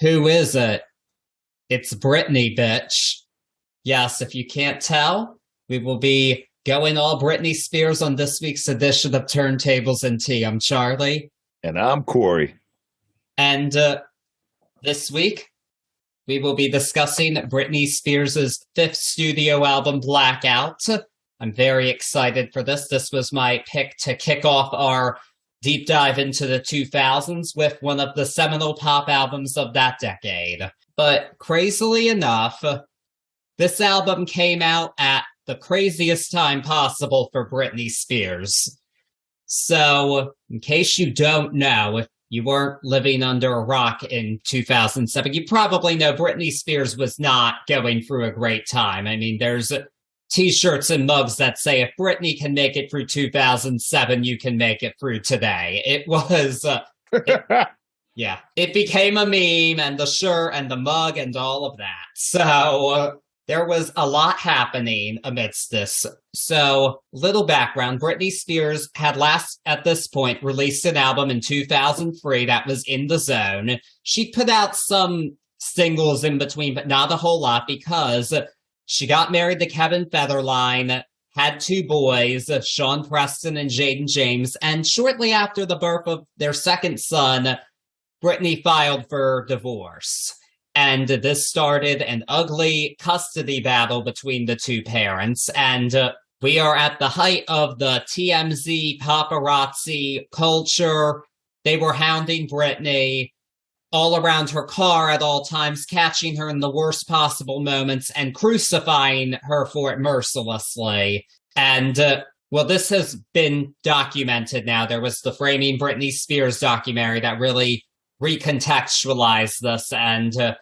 Who is it? It's Britney, bitch. Yes, if you can't tell, we will be going all Britney Spears on this week's edition of Turntables and Tea. I'm Charlie. And I'm Cory. And this week, we will be discussing Britney Spears' fifth studio album, Blackout. I'm very excited for this. This was my pick to kick off our deep dive into the 2000s with one of the seminal pop albums of that decade. But crazily enough, this album came out at the craziest time possible for Britney Spears. So, in case you don't know, if you weren't living under a rock in 2007, you probably know Britney Spears was not going through a great time. I mean, there's t-shirts and mugs that say, if Britney can make it through 2007, you can make it through today. It was, it became a meme, and the shirt and the mug and all of that. So there was a lot happening amidst this. So, little background, Britney Spears had last, at this point, released an album in 2003 that was In the Zone. She put out some singles in between, but not a whole lot, because she got married to Kevin Federline, had two boys, Sean Preston and Jaden James, and shortly after the birth of their second son, Britney filed for divorce. And this started an ugly custody battle between the two parents. And we are at the height of the TMZ paparazzi culture. They were hounding Britney all around her car at all times, catching her in the worst possible moments and crucifying her for it mercilessly. And, this has been documented now. There was the Framing Britney Spears documentary that really recontextualized this, and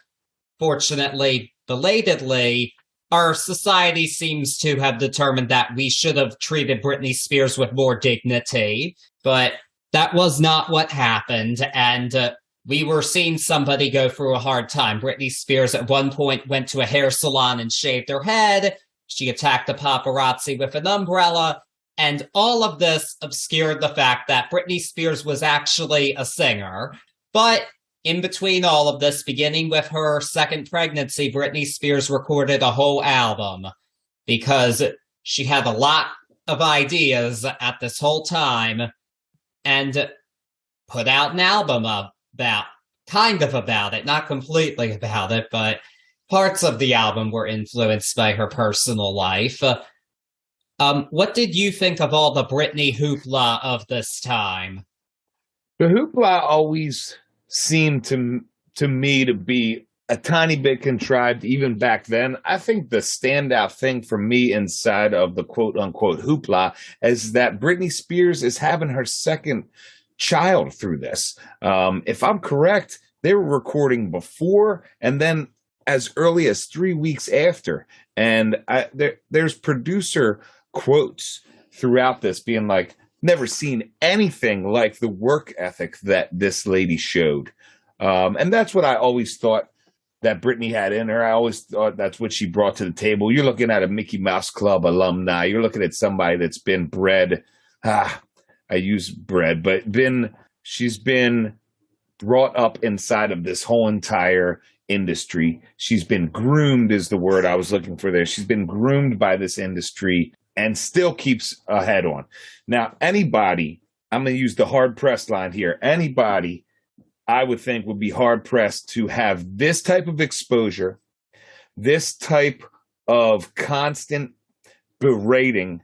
fortunately, belatedly, our society seems to have determined that we should have treated Britney Spears with more dignity, but that was not what happened, and we were seeing somebody go through a hard time. Britney Spears at one point went to a hair salon and shaved her head. She attacked the paparazzi with an umbrella, and all of this obscured the fact that Britney Spears was actually a singer. But in between all of this, beginning with her second pregnancy, Britney Spears recorded a whole album because she had a lot of ideas at this whole time and put out an album about it, not completely about it, but parts of the album were influenced by her personal life. What did you think of all the Britney hoopla of this time? The hoopla always seemed to me to be a tiny bit contrived even back then. I think the standout thing for me inside of the quote-unquote hoopla is that Britney Spears is having her second child through this. If I'm correct, they were recording before and then as early as 3 weeks after. And there's producer quotes throughout this being like, never seen anything like the work ethic that this lady showed. And that's what I always thought that Britney had in her. I always thought that's what she brought to the table. You're looking at a Mickey Mouse Club alumni. You're looking at somebody that's been bred. I use bred, but she's been brought up inside of this whole entire industry. She's been groomed is the word I was looking for there. She's been groomed by this industry and still keeps a head on. Now, anybody, I'm going to use the hard-pressed line here, anybody I would think would be hard-pressed to have this type of exposure, this type of constant berating,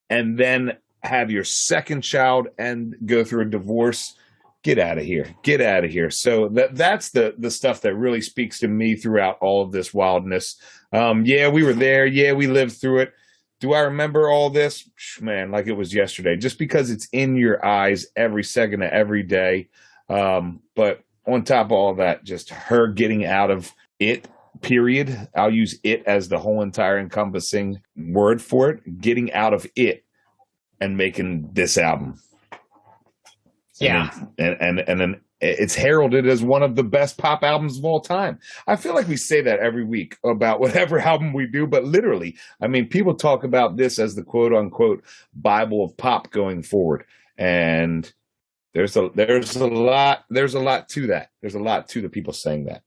and then have your second child and go through a divorce. Get out of here. Get out of here. So that's the stuff that really speaks to me throughout all of this wildness. Yeah, we were there. Yeah, we lived through it. Do I remember all this? Man, like it was yesterday, just because it's in your eyes every second of every day. But on top of all that, just her getting out of it, period. I'll use it as the whole entire encompassing word for it. Getting out of it and making this album. Yeah. And then it's heralded as one of the best pop albums of all time. I feel like we say that every week about whatever album we do, but literally, I mean, people talk about this as the quote unquote Bible of pop going forward. And there's a lot to that. There's a lot to the people saying that.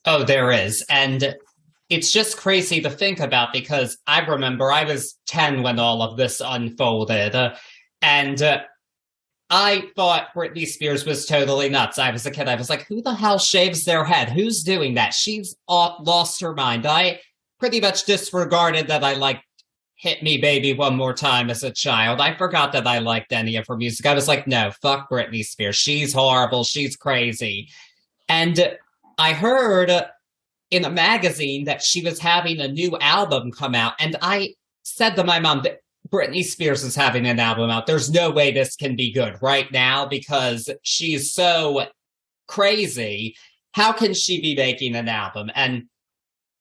Oh, there is. And it's just crazy to think about because I remember I was 10 when all of this unfolded. And I thought Britney Spears was totally nuts. I was a kid. I was like, who the hell shaves their head? Who's doing that? She's lost her mind. I pretty much disregarded that I liked Hit Me Baby One More Time as a child. I forgot that I liked any of her music. I was like, no, fuck Britney Spears. She's horrible. She's crazy. And I heard in a magazine that she was having a new album come out. And I said to my mom that Britney Spears is having an album out. There's no way this can be good right now because she's so crazy. How can she be making an album? And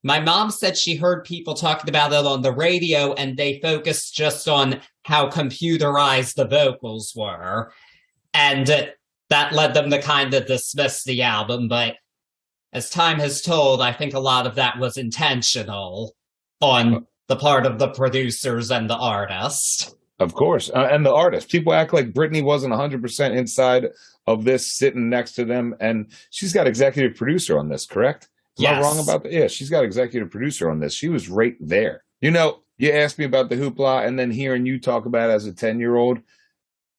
my mom said she heard people talking about it on the radio and they focused just on how computerized the vocals were. And that led them to kind of dismiss the album. But as time has told, I think a lot of that was intentional on the part of the producers and the artists. Of course. And the artist. People act like Britney wasn't 100% inside of this, sitting next to them. And she's got executive producer on this, correct? Am I wrong about that? Yeah, she's got executive producer on this. She was right there. You know, you asked me about the hoopla, and then hearing you talk about it as a 10-year-old,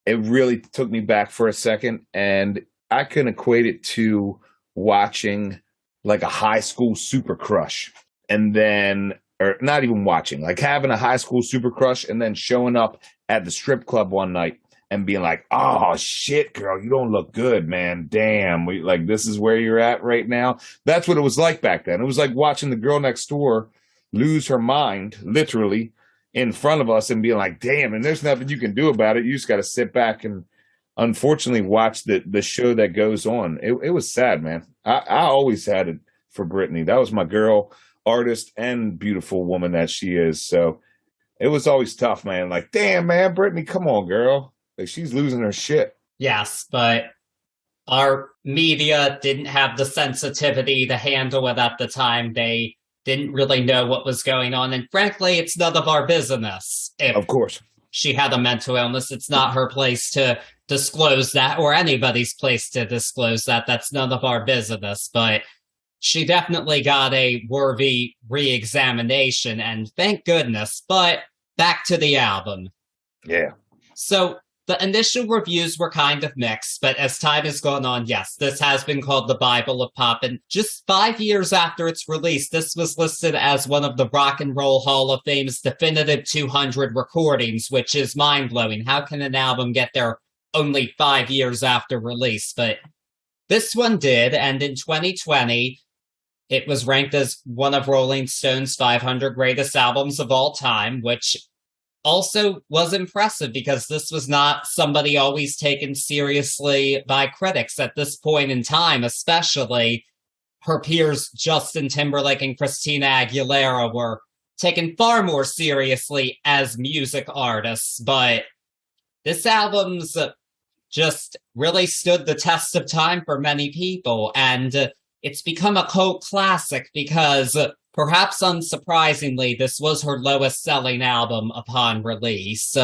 it really took me back for a second. And I can equate it to watching like a high school super crush. And then, or not even watching, like having a high school super crush and then showing up at the strip club one night and being like, oh, shit, girl, you don't look good, man. Damn, like, this is where you're at right now. That's what it was like back then. It was like watching the girl next door lose her mind, literally, in front of us and being like, damn, and there's nothing you can do about it. You just got to sit back and, unfortunately, watch the show that goes on. It was sad, man. I always had it for Britney. That was my girl, artist, and beautiful woman that she is. So it was always tough, man. Like, damn, man, Britney, come on, girl. Like, she's losing her shit. Yes, but our media didn't have the sensitivity to handle it at the time. They didn't really know what was going on. And frankly, it's none of our business. Of course. She had a mental illness. It's not her place to disclose that, or anybody's place to disclose that. That's none of our business. But she definitely got a worthy re-examination, and thank goodness. But back to the album. Yeah. So the initial reviews were kind of mixed, but as time has gone on, yes, this has been called the Bible of Pop. And just 5 years after its release, this was listed as one of the Rock and Roll Hall of Fame's definitive 200 recordings, which is mind-blowing. How can an album get there only 5 years after release? But this one did, and in 2020, it was ranked as one of Rolling Stone's 500 greatest albums of all time, which also was impressive because this was not somebody always taken seriously by critics at this point in time. Especially her peers Justin Timberlake and Christina Aguilera were taken far more seriously as music artists, but this album's just really stood the test of time for many people, and it's become a cult classic because perhaps unsurprisingly, this was her lowest selling album upon release.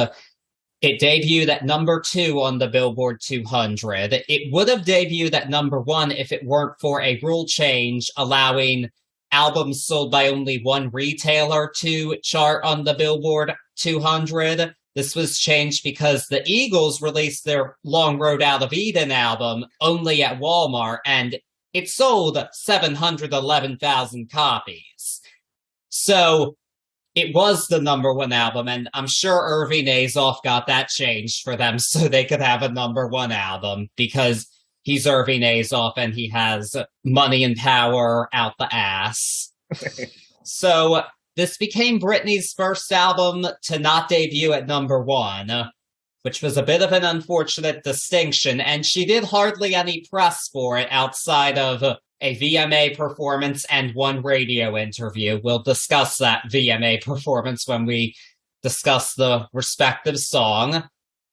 It debuted at number 2 on the Billboard 200. It would have debuted at number 1 if it weren't for a rule change allowing albums sold by only one retailer to chart on the Billboard 200. This was changed because the Eagles released their Long Road Out of Eden album only at Walmart, and it sold 711,000 copies. So it was the number 1 album, and I'm sure Irving Azoff got that changed for them so they could have a number 1 album because he's Irving Azoff and he has money and power out the ass. So this became Britney's first album to not debut at number 1, which was a bit of an unfortunate distinction, and she did hardly any press for it outside of a VMA performance and one radio interview. We'll discuss that VMA performance when we discuss the respective song.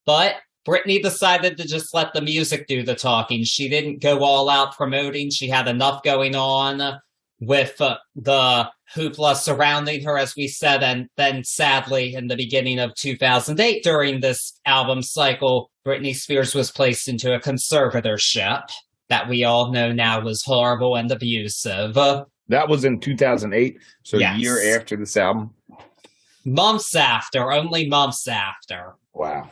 But Britney decided to just let the music do the talking. She didn't go all out promoting. She had enough going on with the hoopla surrounding her, as we said, and then sadly in the beginning of 2008 during this album cycle, Britney Spears was placed into a conservatorship that we all know now was horrible and abusive. That was in 2008, so Yes. a year after this album. Months after, only months after. Wow.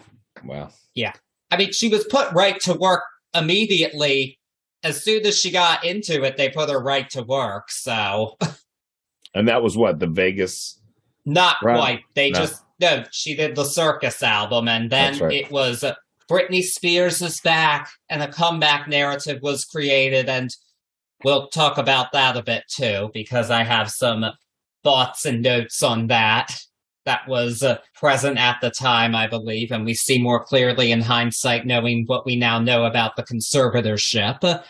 Yeah. I mean, she was put right to work immediately. As soon as she got into it, they put her right to work, so. And that was what, the Vegas? Not Right. quite. No, she did the Circus album, and then That's right. it was Britney Spears is back, and a comeback narrative was created, and we'll talk about that a bit too, because I have some thoughts and notes on that. That was present at the time, I believe, and we see more clearly in hindsight, knowing what we now know about the conservatorship.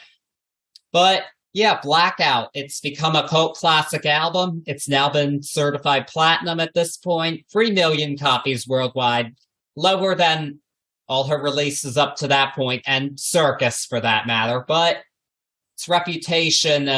But yeah, Blackout, it's become a cult classic album. It's now been certified platinum at this point, 3 million copies worldwide, lower than all her releases up to that point, and Circus for that matter. But its reputation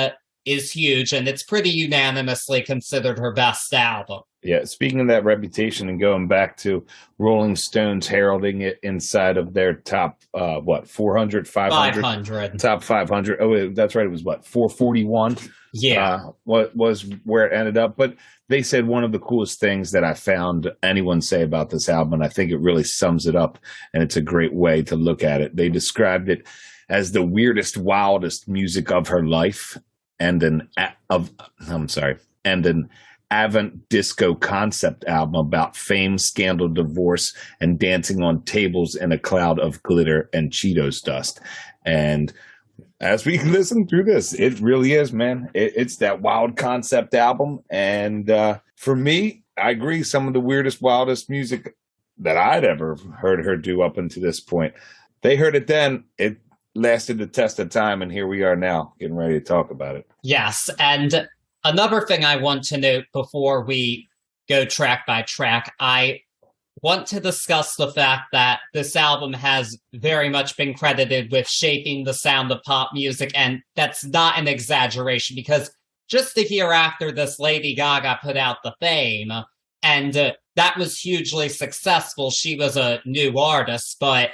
is huge, and it's pretty unanimously considered her best album. Yeah, speaking of that reputation and going back to Rolling Stones heralding it inside of their top, 400, 500? 500. Top 500. Oh, that's right. It was 441? Yeah. What was where it ended up. But they said one of the coolest things that I found anyone say about this album, and I think it really sums it up, and it's a great way to look at it. They described it as the weirdest, wildest music of her life, and an avant disco concept album about fame, scandal, divorce, and dancing on tables in a cloud of glitter and Cheetos dust. And as we listen through this, it really is, man. It's that wild concept album. And for me, I agree, some of the weirdest, wildest music that I'd ever heard her do up until this point. They heard it then. It lasted the test of time, and here we are now, getting ready to talk about it. Yes, and another thing I want to note before we go track by track, I want to discuss the fact that this album has very much been credited with shaping the sound of pop music, and that's not an exaggeration, because just a year after this, Lady Gaga put out The Fame, and that was hugely successful. She was a new artist, but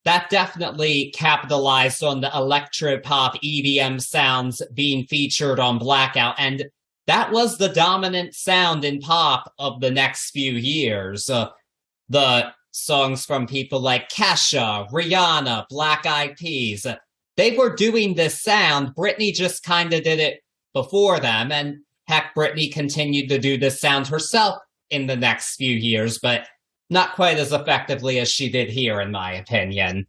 that definitely capitalized on the electro-pop EDM sounds being featured on Blackout, and that was the dominant sound in pop of the next few years. The songs from people like Kesha, Rihanna, Black Eyed Peas, they were doing this sound. Britney just kind of did it before them, and heck, Britney continued to do this sound herself in the next few years, but not quite as effectively as she did here, in my opinion.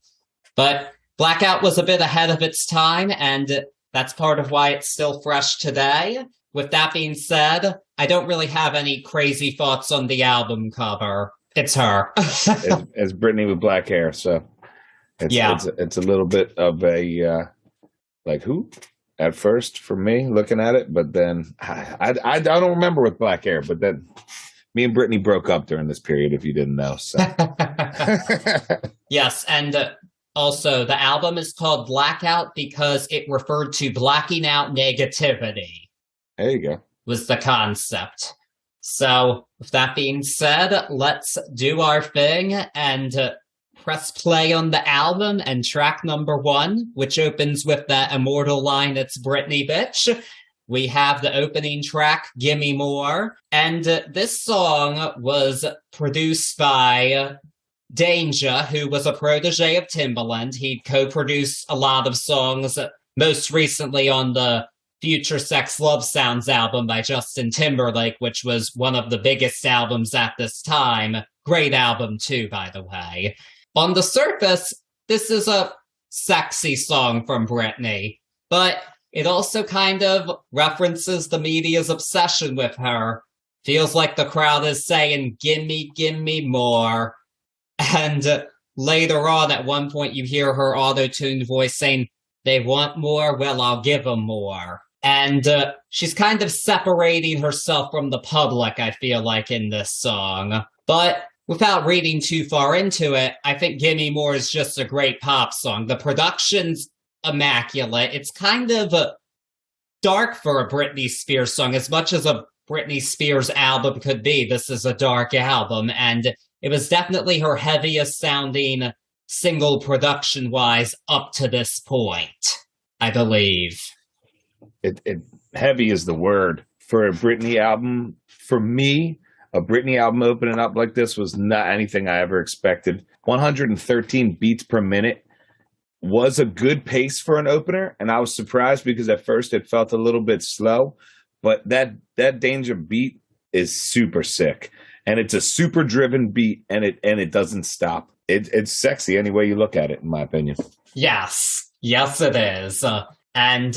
But Blackout was a bit ahead of its time, and that's part of why it's still fresh today. With that being said, I don't really have any crazy thoughts on the album cover. It's her. It's Britney with black hair, so it's a little bit of a like who at first for me looking at it, but then I don't remember with black hair, but then me and Britney broke up during this period, if you didn't know. So. Yes, and also the album is called Blackout because it referred to blacking out negativity. There you go. Was the concept. So, with that being said, let's do our thing and press play on the album and track number 1, which opens with that immortal line, "It's Britney, bitch." We have the opening track, "Gimme More," and this song was produced by Danger, who was a protege of Timbaland. He co-produced a lot of songs, most recently on the Future Sex Love Sounds album by Justin Timberlake, which was one of the biggest albums at this time. Great album too, by the way. On the surface, this is a sexy song from Britney, but it also kind of references the media's obsession with her. Feels like the crowd is saying, "Gimme, gimme more." And later on, at one point, you hear her auto-tuned voice saying, "They want more? Well, I'll give them more." And she's kind of separating herself from the public, I feel like, in this song. But without reading too far into it, I think Gimme More is just a great pop song. The production's immaculate. It's kind of dark for a Britney Spears song. As much as a Britney Spears album could be, this is a dark album, and it was definitely her heaviest sounding single production-wise up to this point. I believe. It heavy is the word for a Britney album. For me, a Britney album opening up like this was not anything I ever expected. 113 beats per minute was a good pace for an opener, and I was surprised because at first it felt a little bit slow, but that Danger beat is super sick, and it's a super driven beat, and it doesn't stop. It's sexy any way you look at it, in my opinion. Yes, it is. And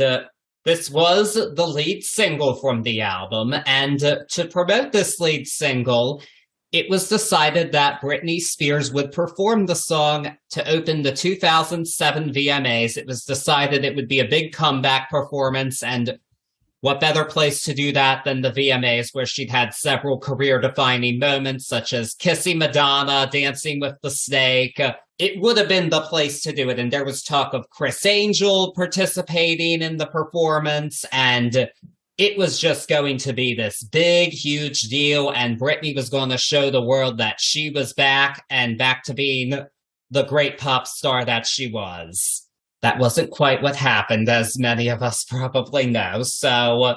this was the lead single from the album, and to promote this lead single, it was decided that Britney Spears would perform the song to open the 2007 VMAs. It was decided it would be a big comeback performance, and what better place to do that than the VMAs, where she'd had several career-defining moments, such as kissing Madonna, dancing with the snake. It would have been the place to do it, and there was talk of Chris Angel participating in the performance, and it was just going to be this big, huge deal, and Britney was going to show the world that she was back, and back to being the great pop star that she was. That wasn't quite what happened, as many of us probably know. So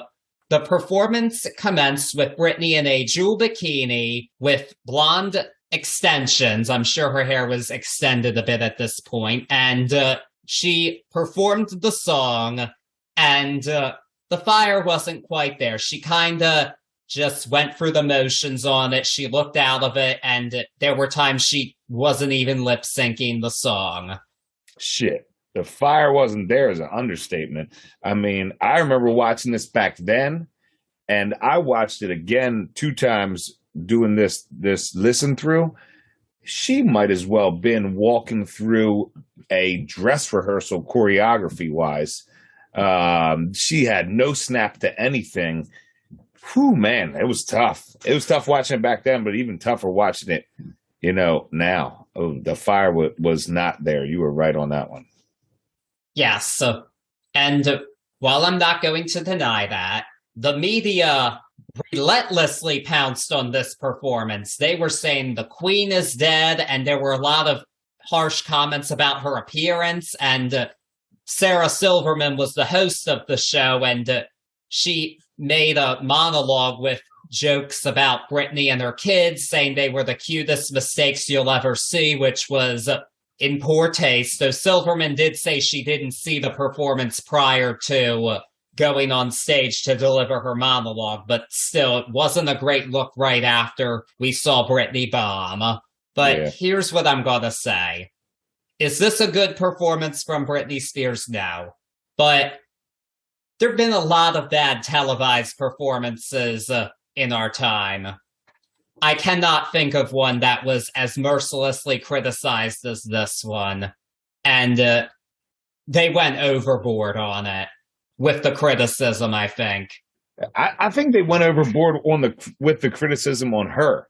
the performance commenced with Britney in a jewel bikini with blonde extensions. I'm sure her hair was extended a bit at this point. And she performed the song, and the fire wasn't quite there. She kind of just went through the motions on it. She looked out of it, and there were times she wasn't even lip syncing the song. Shit. The fire wasn't there is an understatement. I mean, I remember watching this back then, and I watched it again 2 times doing this listen through. She might as well been walking through a dress rehearsal choreography wise. She had no snap to anything. Whew, man, it was tough. It was tough watching it back then, but even tougher watching it, now. Oh, the fire was not there. You were right on that one. Yes, and while I'm not going to deny that, the media relentlessly pounced on this performance. They were saying the Queen is dead, and there were a lot of harsh comments about her appearance, and Sarah Silverman was the host of the show, and she made a monologue with jokes about Britney and her kids, saying they were the cutest mistakes you'll ever see, which was in poor taste, though Silverman did say she didn't see the performance prior to going on stage to deliver her monologue, but still, it wasn't a great look right after we saw Britney bomb. But Here's what I'm gonna say. Is this a good performance from Britney Spears? No. But there have been a lot of bad televised performances in our time. I cannot think of one that was as mercilessly criticized as this one. And they went overboard on it with the criticism, I think. I think they went overboard with the criticism on her.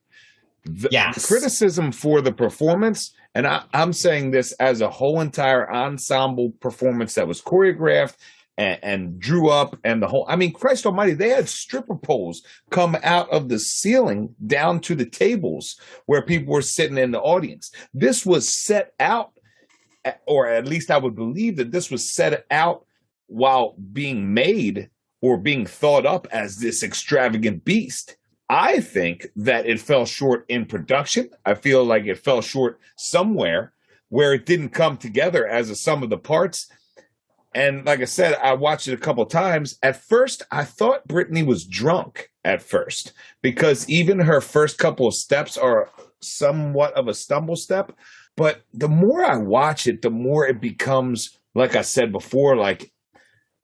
The criticism for the performance, and I'm saying this as a whole entire ensemble performance that was choreographed and drew up, and the whole, I mean, Christ almighty, they had stripper poles come out of the ceiling down to the tables where people were sitting in the audience. This was set out, or at least I would believe that this was set out while being made or being thought up as this extravagant beast. I think that it fell short in production. I feel like it fell short somewhere where it didn't come together as a sum of the parts. And like I said, I watched it a couple of times. At first, I thought Britney was drunk at first, because even her first couple of steps are somewhat of a stumble step. But the more I watch it, the more it becomes, like I said before, like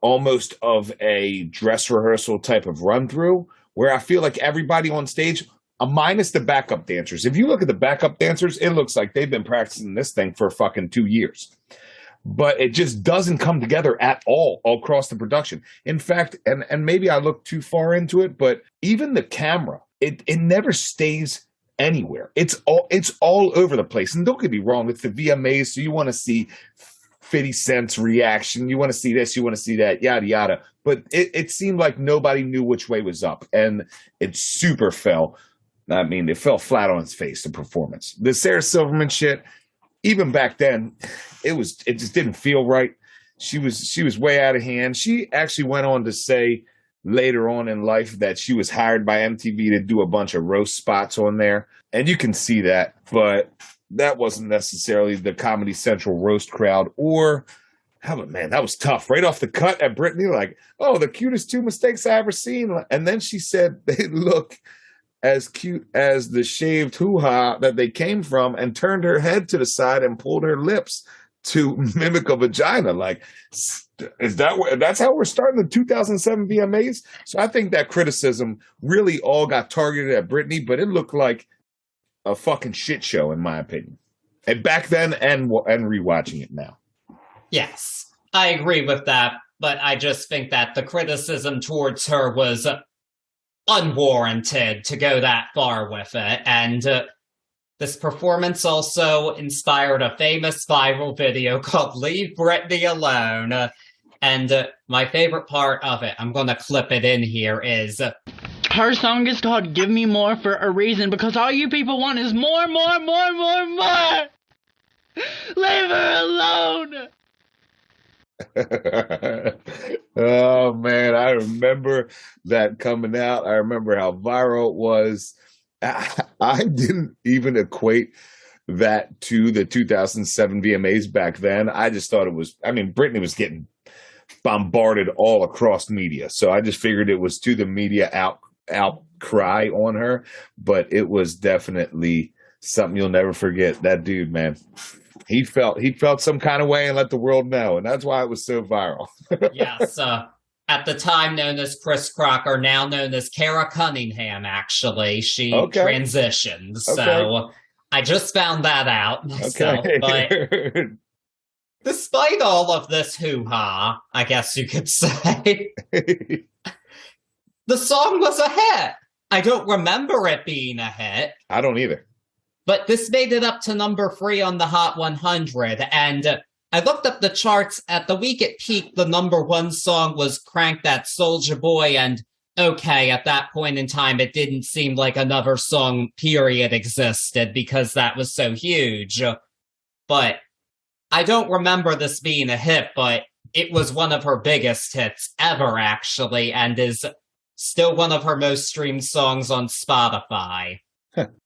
almost of a dress rehearsal type of run through, where I feel like everybody on stage, minus the backup dancers. If you look at the backup dancers, it looks like they've been practicing this thing for fucking 2 years. But it just doesn't come together at all across the production. In fact, and maybe I look too far into it, but even the camera, it never stays anywhere. It's all over the place. And don't get me wrong, it's the VMAs, so you want to see 50 Cent's reaction. You want to see this, you want to see that, yada, yada. But it seemed like nobody knew which way was up. And it super fell. I mean, it fell flat on its face, the performance. The Sarah Silverman shit, even back then, it just didn't feel right. she was way out of hand. She actually went on to say later on in life that she was hired by MTV to do a bunch of roast spots on there. And you can see that, but that wasn't necessarily the Comedy Central roast crowd or man, that was tough. Right off the cut at Britney, like, oh, the cutest two mistakes I ever seen. And then she said they look as cute as the shaved hoo-ha that they came from, and turned her head to the side and pulled her lips to mimic a vagina. Like, that's how we're starting the 2007 VMAs? So I think that criticism really all got targeted at Britney, but it looked like a fucking shit show, in my opinion. And back then, and rewatching it now. Yes, I agree with that, but I just think that the criticism towards her was unwarranted to go that far with it. And this performance also inspired a famous viral video called Leave Britney Alone. And my favorite part of it, I'm going to clip it in here, is... her song is called Gimme More for a reason, because all you people want is more, more, more, more, more! Leave her alone! Oh man, I remember that coming out. I remember how viral it was. I didn't even equate that to the 2007 VMAs back then. I just thought it was, Britney was getting bombarded all across media. So I just figured it was to the media outcry on her, but it was definitely something you'll never forget. That dude, man. He felt some kind of way and let the world know, and that's why it was so viral. Yes, at the time known as Chris Crocker, now known as Kara Cunningham, actually. She transitioned, so I just found that out myself. But despite all of this hoo-ha, I guess you could say, the song was a hit. I don't remember it being a hit. I don't either. But this made it up to number 3 on the Hot 100, and I looked up the charts. At the week it peaked, the number 1 song was Crank That Soulja Boy, and okay, at that point in time, it didn't seem like another song, period, existed, because that was so huge. But I don't remember this being a hit, but it was one of her biggest hits ever, actually, and is still one of her most streamed songs on Spotify.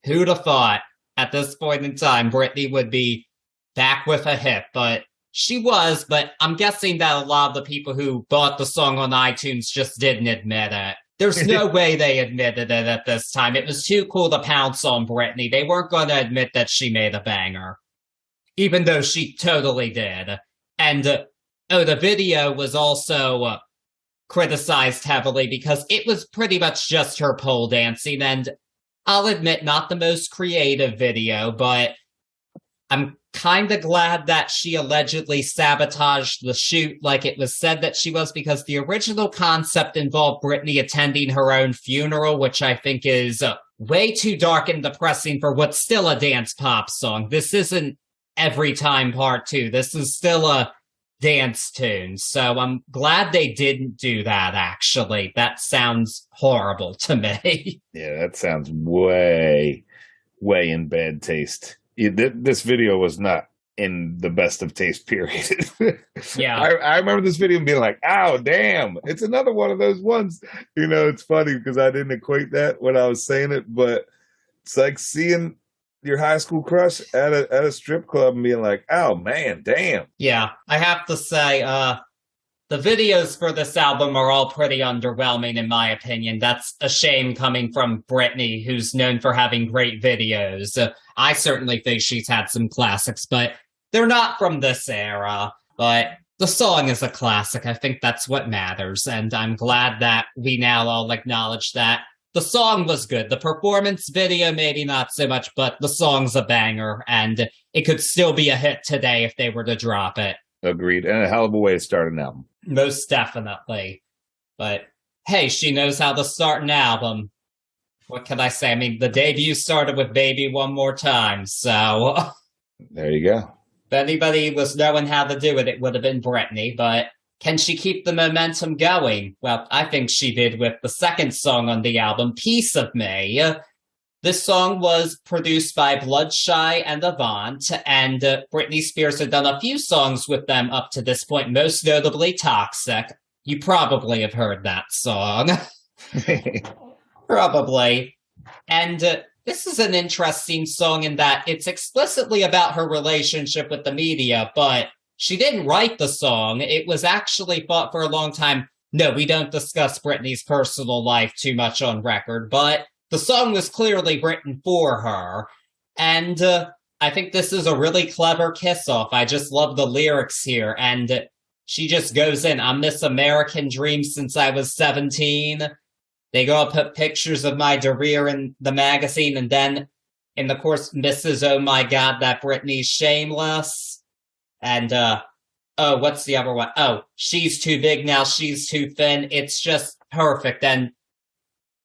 Who'd have thought? At this point in time, Britney would be back with a hit, but she was, but I'm guessing that a lot of the people who bought the song on iTunes just didn't admit it. There's no way they admitted it at this time. It was too cool to pounce on Britney. They weren't going to admit that she made a banger, even though she totally did. And, the video was also criticized heavily because it was pretty much just her pole dancing, and I'll admit, not the most creative video, but I'm kind of glad that she allegedly sabotaged the shoot like it was said that she was, because the original concept involved Britney attending her own funeral, which I think is way too dark and depressing for what's still a dance pop song. This isn't Every Time Part 2. This is still a dance tune. So I'm glad they didn't do that, actually. That sounds horrible to me. Yeah, that sounds way in bad taste. This video was not in the best of taste, period. Yeah. I remember this video being like, oh, damn, it's another one of those ones. It's funny because I didn't equate that when I was saying it, but it's like seeing your high school crush at a strip club and being like, oh man, damn. Yeah, I have to say, the videos for this album are all pretty underwhelming, in my opinion. That's a shame coming from Britney, who's known for having great videos. I certainly think she's had some classics, but they're not from this era. But the song is a classic. I think that's what matters, and I'm glad that we now all acknowledge that. The song was good. The performance video, maybe not so much, but the song's a banger, and it could still be a hit today if they were to drop it. Agreed. And a hell of a way to start an album. Most definitely. But, hey, she knows how to start an album. What can I say? The debut started with Baby One More Time, so... There you go. If anybody was knowing how to do it, it would have been Britney, but... Can she keep the momentum going? Well, I think she did with the second song on the album, Piece of Me. This song was produced by Bloodshy and Avant, and Britney Spears had done a few songs with them up to this point, most notably Toxic. You probably have heard that song. Probably. And this is an interesting song in that it's explicitly about her relationship with the media, but she didn't write the song. It was actually thought for a long time, no, we don't discuss Britney's personal life too much on record, but the song was clearly written for her, and I think this is a really clever kiss-off. I just love the lyrics here, and she just goes in, I'm Miss American Dream since I was 17. They go and put pictures of my career in the magazine, and then in the course, Mrs. Oh My God, that Britney's shameless. And, oh, what's the other one? Oh, she's too big now, she's too thin. It's just perfect, and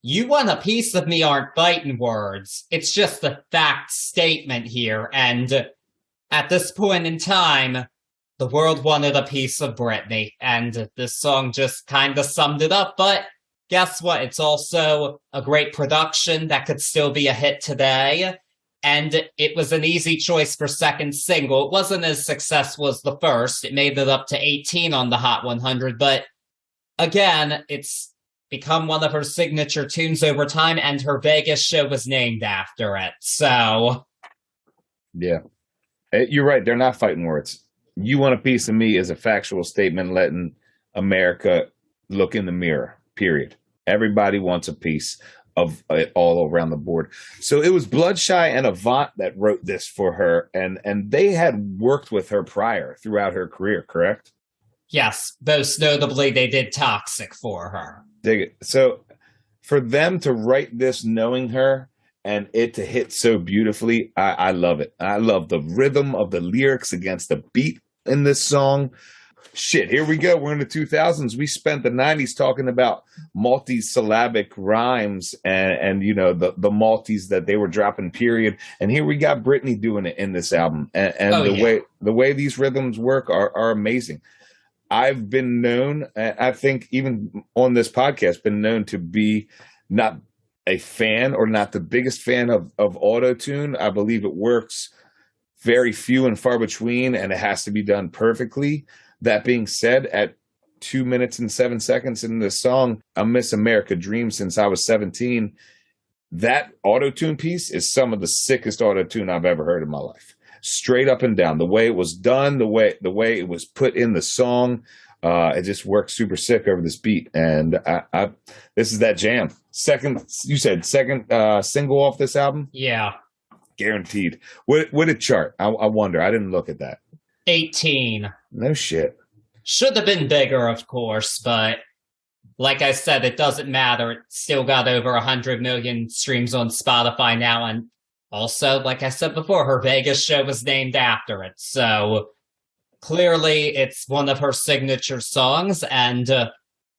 you want a piece of me aren't fighting words. It's just a fact statement here. And at this point in time, the world wanted a piece of Britney. And this song just kind of summed it up. But guess what? It's also a great production that could still be a hit today. And it was an easy choice for second single. It wasn't as successful as the first. It made it up to 18 on the Hot 100. But again, it's become one of her signature tunes over time, and her Vegas show was named after it. So, yeah, you're right. They're not fighting words. You want a piece of me is a factual statement letting America look in the mirror, period. Everybody wants a piece of it all around the board. So it was Bloodshy and Avant that wrote this for her, and they had worked with her prior throughout her career, correct? Yes, most notably, they did Toxic for her. Dig it. So for them to write this knowing her and it to hit so beautifully, I love it. I love the rhythm of the lyrics against the beat in this song. Shit, here we go. We're in the 2000s. We spent the 90s talking about multi-syllabic rhymes and you know, the multis that they were dropping, period. And here we got Britney doing it in this album. And the way these rhythms work are amazing. I've been known, I think even on this podcast, been known to be not a fan or not the biggest fan of auto-tune. I believe it works very few and far between, and it has to be done perfectly. That being said, at 2 minutes and 7 seconds in the song, I Miss America Dream since I was 17, that auto-tune piece is some of the sickest auto-tune I've ever heard in my life. Straight up and down, the way it was done, the way it was put in the song, it just worked super sick over this beat. And I this is that jam. You said second single off this album? Yeah, guaranteed. What did it chart? I wonder. I didn't look at that. 18. No shit. Should have been bigger, of course, but like I said, it doesn't matter. It still got over 100 million streams on Spotify now, and also, like I said before, her Vegas show was named after it. So clearly it's one of her signature songs, and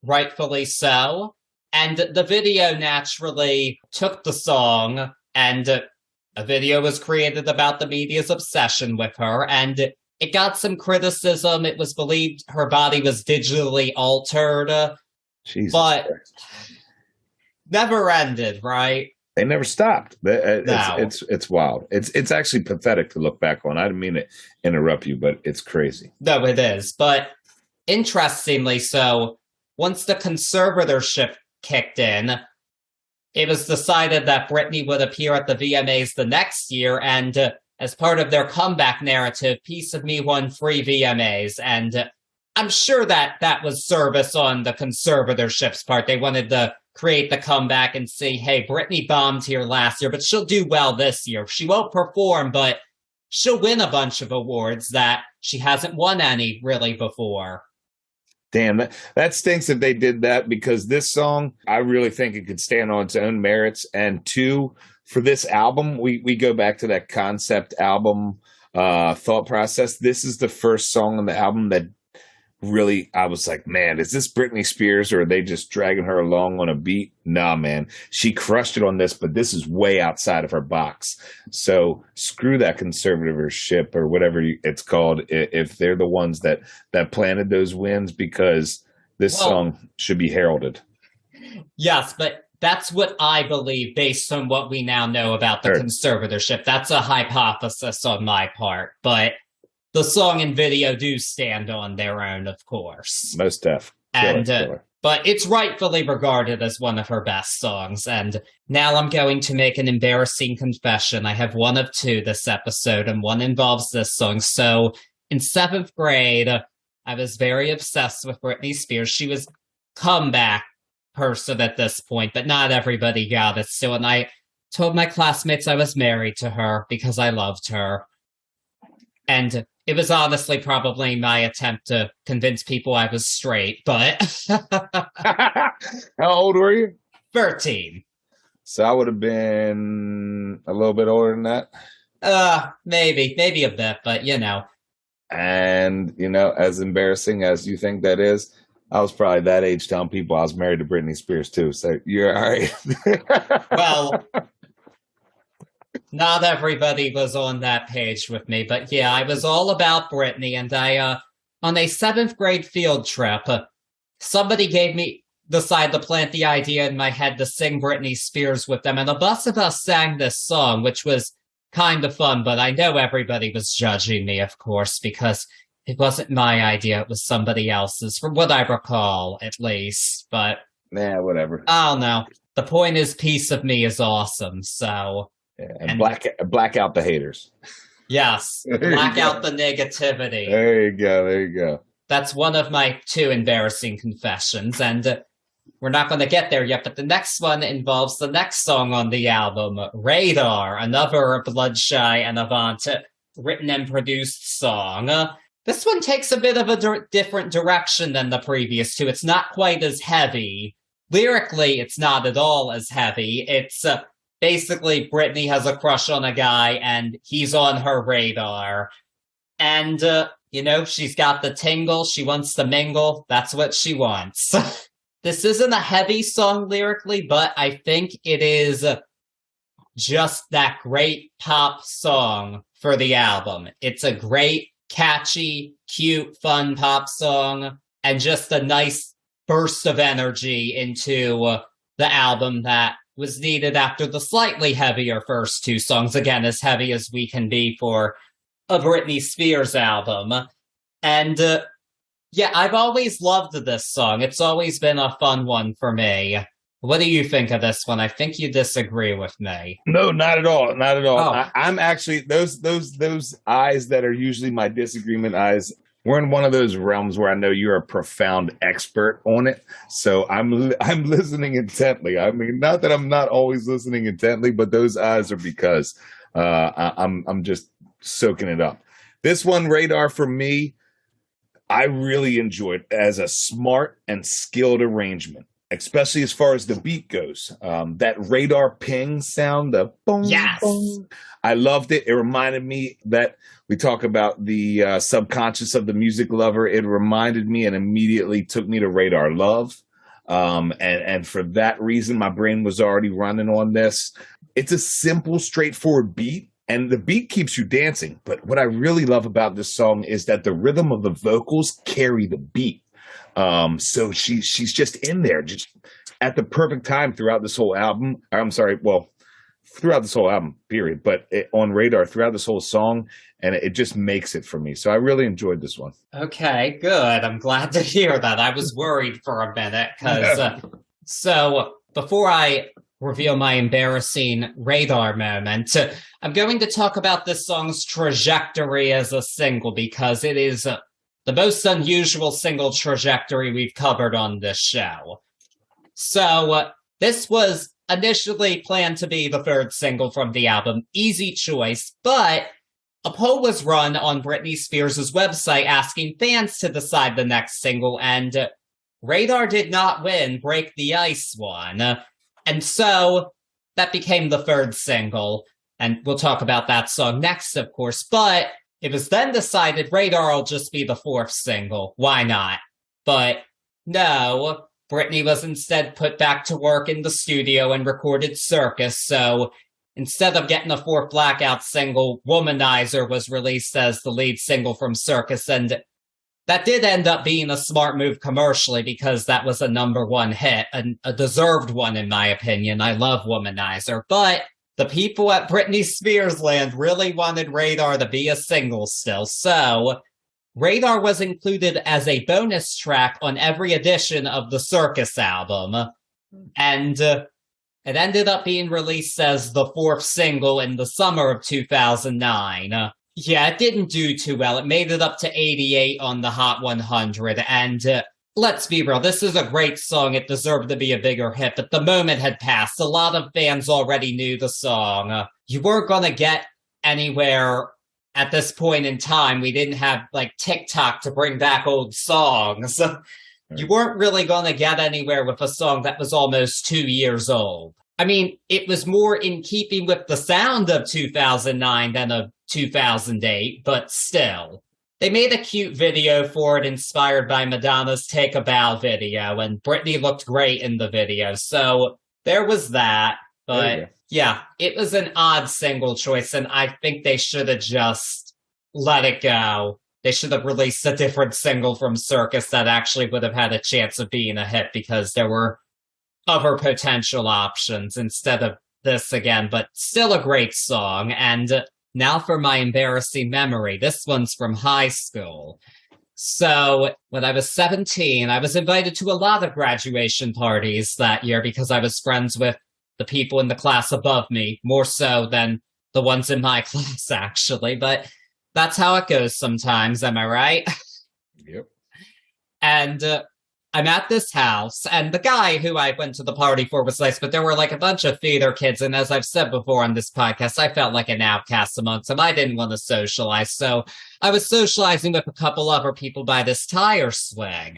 rightfully so. And the video naturally took the song, and a video was created about the media's obsession with her, and it got some criticism. It was believed her body was digitally altered. Jesus but Christ. Never ended, right? They never stopped. No. It's wild. It's actually pathetic to look back on. I didn't mean to interrupt you, but it's crazy. No, it is. But interestingly, so once the conservatorship kicked in, it was decided that Britney would appear at the VMAs the next year, and as part of their comeback narrative, Piece of Me won free VMAs, and I'm sure that was service on the conservatorship's part. They wanted to create the comeback and say, hey, Britney bombed here last year, but she'll do well this year. She won't perform, but she'll win a bunch of awards that she hasn't won any really before. Damn, that stinks if they did that, because this song, I really think it could stand on its own merits. And two, for this album, we go back to that concept album thought process. This is the first song on the album that really, I was like, man, is this Britney Spears or are they just dragging her along on a beat? Nah, man, she crushed it on this, but this is way outside of her box. So screw that conservatorship or whatever it's called, if they're the ones that planted those wins, because this song should be heralded. Yes, but That's what I believe based on what we now know about the conservatorship. That's a hypothesis on my part, but the song and video do stand on their own, of course. Most def. But it's rightfully regarded as one of her best songs. And now I'm going to make an embarrassing confession. I have one of two this episode, and one involves this song. So in 7th grade, I was very obsessed with Britney Spears. She was comeback person at this point, but not everybody got it. So when I told my classmates I was married to her because I loved her, and it was honestly probably my attempt to convince people I was straight, but... How old were you? 13. So I would have been a little bit older than that? Maybe a bit, but you know. And, you know, as embarrassing as you think that is, I was probably that age telling people I was married to Britney Spears too, so you're all right. Well... Not everybody was on that page with me, but yeah, I was all about Britney, and I, on a 7th grade field trip, somebody decided to plant the idea in my head to sing Britney Spears with them, and a bunch of us sang this song, which was kind of fun, but I know everybody was judging me, of course, because it wasn't my idea, it was somebody else's, from what I recall, at least, but... Nah, whatever. I don't know. The point is, piece of me is awesome, so... Yeah, and black out the haters. Yes, black out the negativity. There you go. That's one of my 2 embarrassing confessions, and we're not going to get there yet, but the next one involves the next song on the album, Radar, another Bloodshy and Avant written and produced song. This one takes a bit of a different direction than the previous 2. It's not quite as heavy. Lyrically, it's not at all as heavy. It's... basically, Britney has a crush on a guy, and he's on her radar. And, you know, she's got the tingle, she wants to mingle, that's what she wants. This isn't a heavy song lyrically, but I think it is just that great pop song for the album. It's a great, catchy, cute, fun pop song, and just a nice burst of energy into the album that was needed after the slightly heavier first 2 songs, again, as heavy as we can be for a Britney Spears album. And, yeah, I've always loved this song. It's always been a fun one for me. What do you think of this one? I think you disagree with me. No, not at all. Not at all. Oh. I'm actually, those eyes that are usually my disagreement eyes, we're in one of those realms where I know you're a profound expert on it. So I'm listening intently. I mean, not that I'm not always listening intently, but those eyes are because I'm just soaking it up. This one, Radar, for me, I really enjoyed as a smart and skilled arrangement, especially as far as the beat goes. That radar ping sound, the boom, yes. Boom. I loved it. It reminded me that we talk about the subconscious of the music lover. It reminded me and immediately took me to Radar Love. And for that reason, my brain was already running on this. It's a simple, straightforward beat, and the beat keeps you dancing. But what I really love about this song is that the rhythm of the vocals carry the beat. So she's just in there, just at the perfect time throughout this whole album. Throughout this whole album, period. But on Radar, throughout this whole song, and it just makes it for me. So I really enjoyed this one. Okay, good. I'm glad to hear that. I was worried for a minute, because so before I reveal my embarrassing Radar moment, I'm going to talk about this song's trajectory as a single, because it is the most unusual single trajectory we've covered on this show. So this was initially planned to be the 3rd single from the album. Easy choice, but a poll was run on Britney Spears' website asking fans to decide the next single, and Radar did not win. Break the Ice won. And so that became the 3rd single, and we'll talk about that song next, of course, but it was then decided Radar will just be the 4th single. Why not? But no, Britney was instead put back to work in the studio and recorded Circus, so instead of getting a 4th Blackout single, Womanizer was released as the lead single from Circus, and That did end up being a smart move commercially because that was a #1 hit, a deserved one in my opinion. I love Womanizer, but the people at Britney Spears land really wanted Radar to be a single still. So Radar was included as a bonus track on every edition of the Circus album. And it ended up being released as the 4th single in the summer of 2009. Yeah, it didn't do too well. It made it up to 88 on the Hot 100. And let's be real, this is a great song. It deserved to be a bigger hit, but the moment had passed. A lot of fans already knew the song. You weren't going to get anywhere at this point in time. We didn't have like TikTok to bring back old songs. You weren't really going to get anywhere with a song that was almost 2 years old. I mean, it was more in keeping with the sound of 2009 than of 2008, but still. They made a cute video for it inspired by Madonna's Take a Bow video, and Britney looked great in the video, so there was that. But yeah, it was an odd single choice, and I think they should have just let it go. They should have released a different single from Circus that actually would have had a chance of being a hit because there were other potential options instead of this again, but still a great song. And now for my embarrassing memory. This one's from high school. So when I was 17, I was invited to a lot of graduation parties that year because I was friends with the people in the class above me, more so than the ones in my class, actually. But that's how it goes sometimes, am I right? Yep. And I'm at this house, and the guy who I went to the party for was nice, but there were like a bunch of theater kids, and as I've said before on this podcast, I felt like an outcast amongst them. I didn't want to socialize, so I was socializing with a couple other people by this tire swing.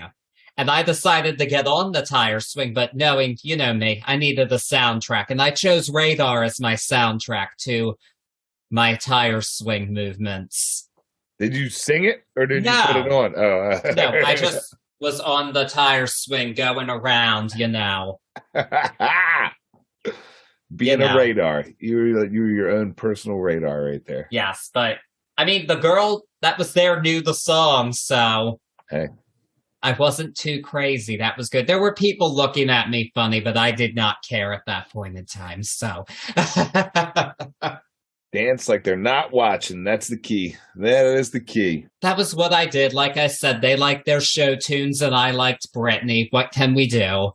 And I decided to get on the tire swing, but knowing, you know me, I needed a soundtrack, and I chose Radar as my soundtrack to my tire swing movements. Did you sing it, or did you put it on? Oh. No, I just was on the tire swing going around, you know. Being a radar. You're your own personal radar right there. Yes, but I mean, the girl that was there knew the song, so hey. I wasn't too crazy. That was good. There were people looking at me funny, but I did not care at that point in time, so. Dance like they're not watching. That's the key. That is the key. That was what I did. Like I said, they liked their show tunes and I liked Britney. What can we do?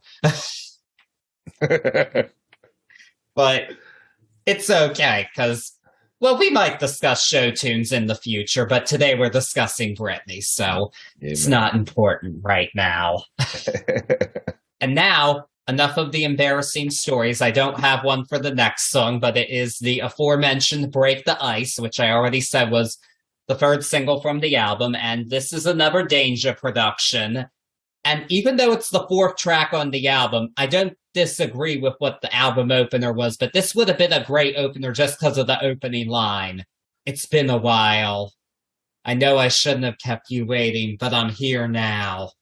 But it's okay, because, well, we might discuss show tunes in the future, but today we're discussing Britney, so it's not important right now. And now, enough of the embarrassing stories. I don't have one for the next song, but it is the aforementioned Break the Ice, which I already said was the 3rd single from the album, and this is another Danger production. And even though it's the 4th track on the album, I don't disagree with what the album opener was, but this would have been a great opener just because of the opening line. It's been a while. I know I shouldn't have kept you waiting, but I'm here now.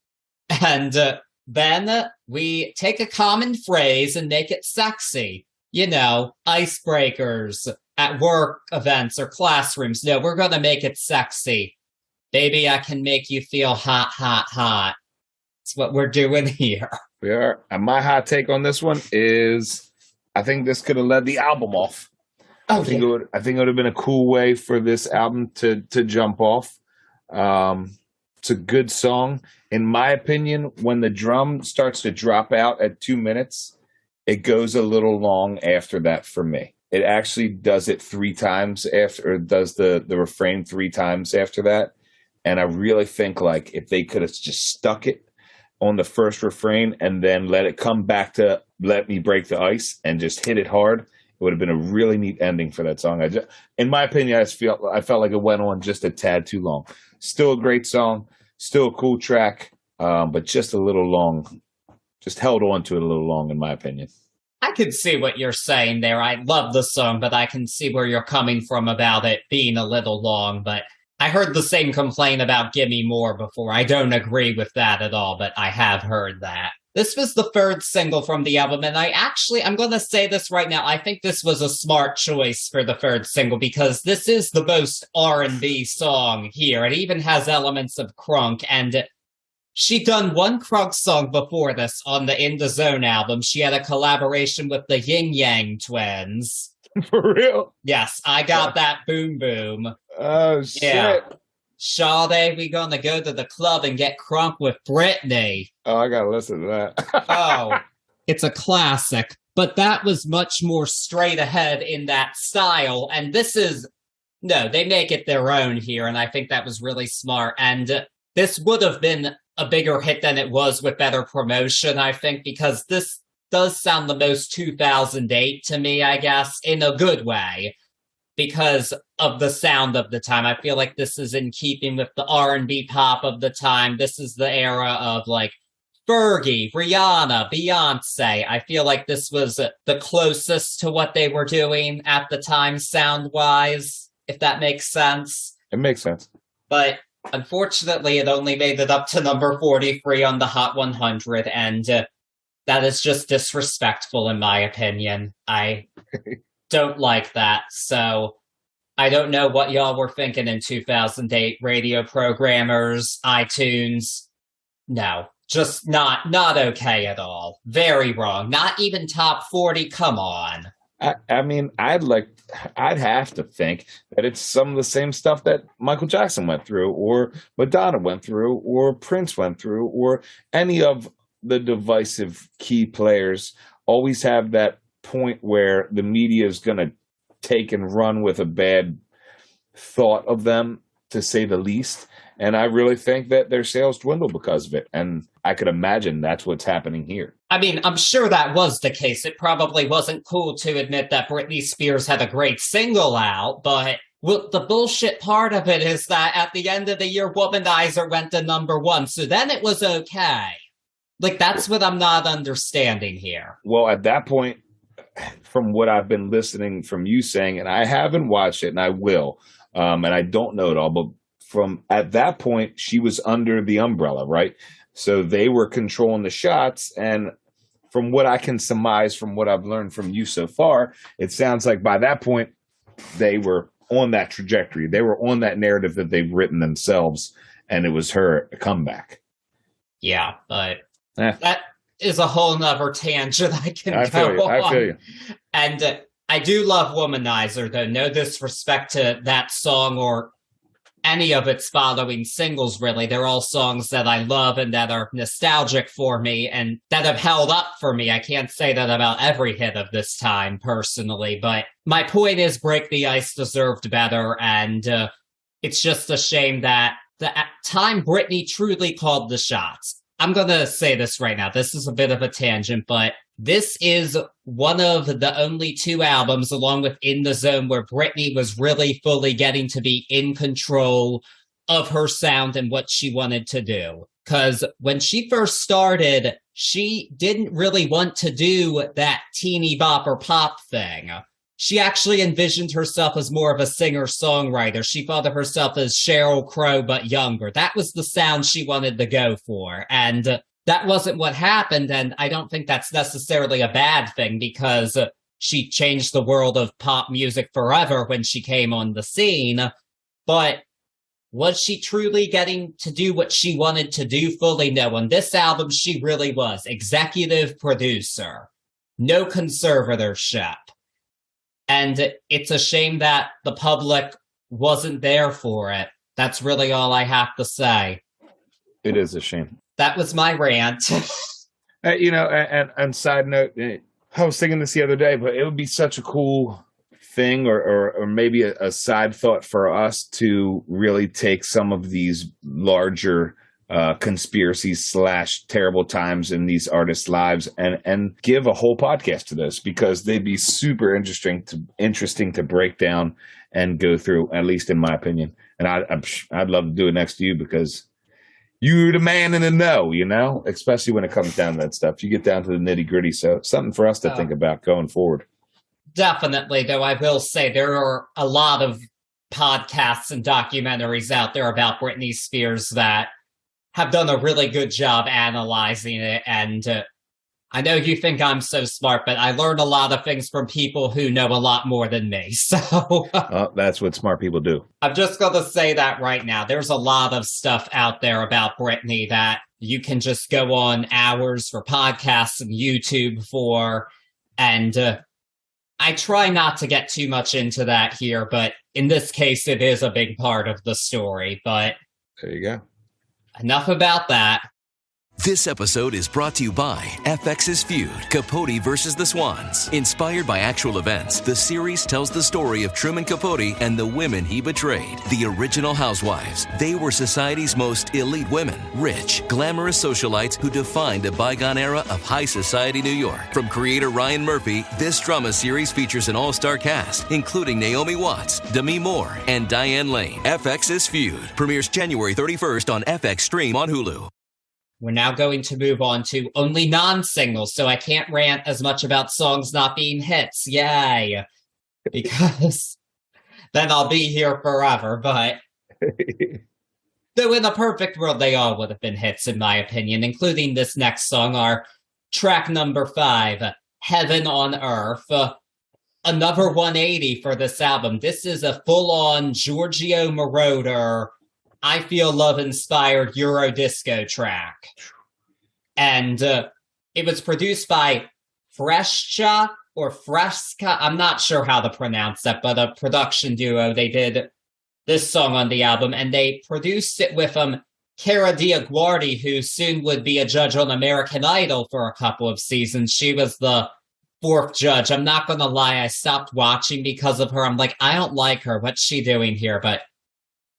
And then we take a common phrase and make it sexy. You know, icebreakers at work events or classrooms. No, we're going to make it sexy. Baby, I can make you feel hot, hot, hot. That's what we're doing here. We are. And my hot take on this one is I think this could have led the album off. I think it would have been a cool way for this album to jump off. It's a good song. In my opinion, when the drum starts to drop out at 2 minutes, it goes a little long after that for me. It actually does it 3 times after, or does the refrain 3 times after that. And I really think like if they could have just stuck it on the first refrain and then let it come back to Let Me Break the Ice and just hit it hard, it would have been a really neat ending for that song. In my opinion, I felt like it went on just a tad too long. Still a great song, still a cool track, but just a little long. Just held on to it a little long, in my opinion. I can see what you're saying there. I love the song, but I can see where you're coming from about it being a little long, but I heard the same complaint about Gimme More before. I don't agree with that at all, but I have heard that. This was the third single from the album, and I'm going to say this right now. I think this was a smart choice for the third single because this is the most R&B song here. It even has elements of crunk, and she'd done one crunk song before this on the In the Zone album. She had a collaboration with the Yin Yang Twins. For real? Yes, I got that boom boom. Oh, shit. Yeah. Sade, we gonna go to the club and get crunk with Britney. Oh, I gotta listen to that. Oh, it's a classic. But that was much more straight ahead in that style. And they make it their own here. And I think that was really smart. And this would have been a bigger hit than it was with better promotion, I think, because this does sound the most 2008 to me, I guess, in a good way. Because of the sound of the time. I feel like this is in keeping with the R&B pop of the time. This is the era of like Fergie, Rihanna, Beyonce. I feel like this was the closest to what they were doing at the time sound-wise, if that makes sense. It makes sense. But unfortunately, it only made it up to number 43 on the Hot 100, and that is just disrespectful in my opinion. I don't like that. So I don't know what y'all were thinking in 2008, radio programmers, iTunes. No, just not okay at all. Very wrong. Not even top 40. Come on. I mean, I'd have to think that it's some of the same stuff that Michael Jackson went through, or Madonna went through, or Prince went through, or any of the divisive key players always have that point where the media is going to take and run with a bad thought of them, to say the least. And I really think that their sales dwindle because of it. And I could imagine that's what's happening here. I mean, I'm sure that was the case. It probably wasn't cool to admit that Britney Spears had a great single out, but the bullshit part of it is that at the end of the year, Womanizer went to number 1. So then it was okay. Like, that's what I'm not understanding here. Well, at that point, from what I've been listening from you saying, and I haven't watched it, and I will, and I don't know it all, but from at that point, she was under the umbrella, right? So they were controlling the shots, and from what I can surmise from what I've learned from you so far, it sounds like by that point, they were on that trajectory. They were on that narrative that they've written themselves, and it was her comeback. Yeah, but that is a whole nother tangent I can go on. I feel you. And I do love Womanizer, though. No disrespect to that song or any of its following singles, really. They're all songs that I love and that are nostalgic for me and that have held up for me. I can't say that about every hit of this time, personally. But my point is Break the Ice deserved better, and it's just a shame that the time Britney truly called the shots. I'm going to say this right now. This is a bit of a tangent, but this is one of the only 2 albums, along with In the Zone, where Britney was really fully getting to be in control of her sound and what she wanted to do. Because when she first started, she didn't really want to do that teeny bopper pop thing. She actually envisioned herself as more of a singer-songwriter. She thought of herself as Sheryl Crow, but younger. That was the sound she wanted to go for. And that wasn't what happened, and I don't think that's necessarily a bad thing, because she changed the world of pop music forever when she came on the scene. But was she truly getting to do what she wanted to do fully? No. On this album, she really was. Executive producer. No conservatorship. And it's a shame that the public wasn't there for it. That's really all I have to say. It is a shame. That was my rant. And side note, I was thinking this the other day, but it would be such a cool thing, or maybe a side thought for us to really take some of these larger conspiracies / terrible times in these artists' lives and give a whole podcast to this, because they'd be super interesting to break down and go through, at least in my opinion. And I'd love to do it next to you, because you're the man in the know, especially when it comes down to that stuff. You get down to the nitty gritty. So something for us to think about going forward. Definitely, though I will say there are a lot of podcasts and documentaries out there about Britney Spears that have done a really good job analyzing it. And I know you think I'm so smart, but I learned a lot of things from people who know a lot more than me. So that's what smart people do. I'm just going to say that right now. There's a lot of stuff out there about Britney that you can just go on hours for podcasts and YouTube for. And I try not to get too much into that here, but in this case, it is a big part of the story. But there you go. Enough about that. This episode is brought to you by FX's Feud, Capote versus the Swans. Inspired by actual events, the series tells the story of Truman Capote and the women he betrayed. The original housewives. They were society's most elite women. Rich, glamorous socialites who defined a bygone era of high society New York. From creator Ryan Murphy, this drama series features an all-star cast, including Naomi Watts, Gimme More, and Diane Lane. FX's Feud premieres January 31st on FX Stream on Hulu. We're now going to move on to only non-singles, so I can't rant as much about songs not being hits. Yay! Because then I'll be here forever, but though in a perfect world, they all would have been hits, in my opinion, including this next song, our track number 5, Heaven on Earth. Another 180 for this album. This is a full-on Giorgio Moroder I Feel Love-inspired Eurodisco track. And it was produced by Fresca or Fresca. I'm not sure how to pronounce that, but a production duo. They did this song on the album, and they produced it with Cara Diaguardi, who soon would be a judge on American Idol for a couple of seasons. She was the 4th judge. I'm not going to lie, I stopped watching because of her. I'm like, I don't like her. What's she doing here? But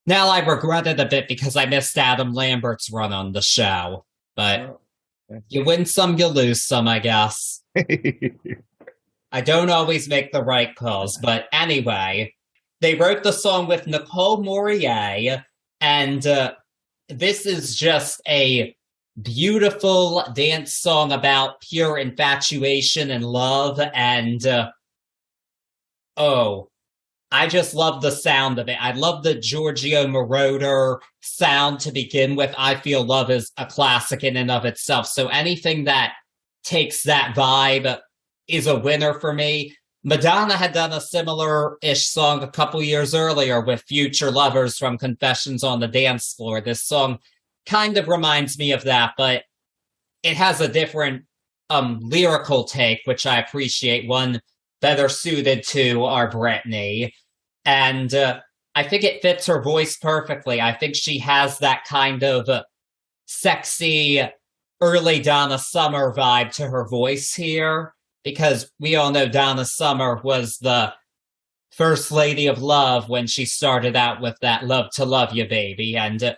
now I regret it a bit because I missed Adam Lambert's run on the show. But you win some, you lose some, I guess. I don't always make the right calls. But anyway, they wrote the song with Nicole Morier. And this is just a beautiful dance song about pure infatuation and love. And I just love the sound of it. I love the Giorgio Moroder sound to begin with. I Feel Love is a classic in and of itself. So anything that takes that vibe is a winner for me. Madonna had done a similar-ish song a couple years earlier with Future Lovers from Confessions on the Dance Floor. This song kind of reminds me of that, but it has a different lyrical take, which I appreciate, one better suited to our Britney. And I think it fits her voice perfectly. I think she has that kind of sexy, early Donna Summer vibe to her voice here, because we all know Donna Summer was the first lady of love when she started out with that Love to Love You Baby. And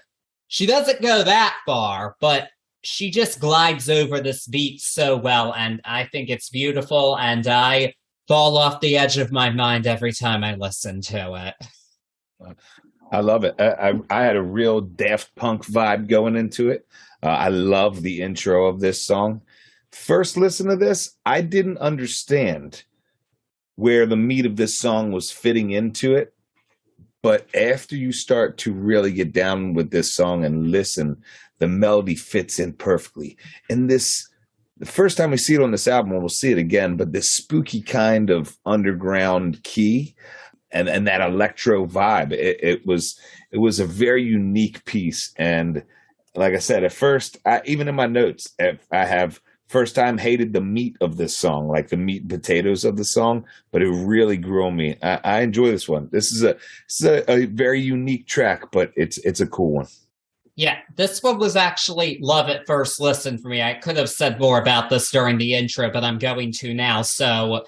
she doesn't go that far, but she just glides over this beat so well. And I think it's beautiful. And I fall off the edge of my mind every time I listen to it. I love it. I had a real Daft Punk vibe going into it. I love the intro of this song. First listen to this, I didn't understand where the meat of this song was fitting into it. But after you start to really get down with this song and listen, the melody fits in perfectly. And this, the first time we see it on this album, and we'll see it again, but this spooky kind of underground key and that electro vibe, it was a very unique piece. And like I said, at first, even in my notes, I have first time hated the meat of this song, like the meat and potatoes of the song, but it really grew on me. I enjoy this one. This is a very unique track, but it's a cool one. Yeah, this one was actually love at first listen for me. I could have said more about this during the intro, but I'm going to now. So,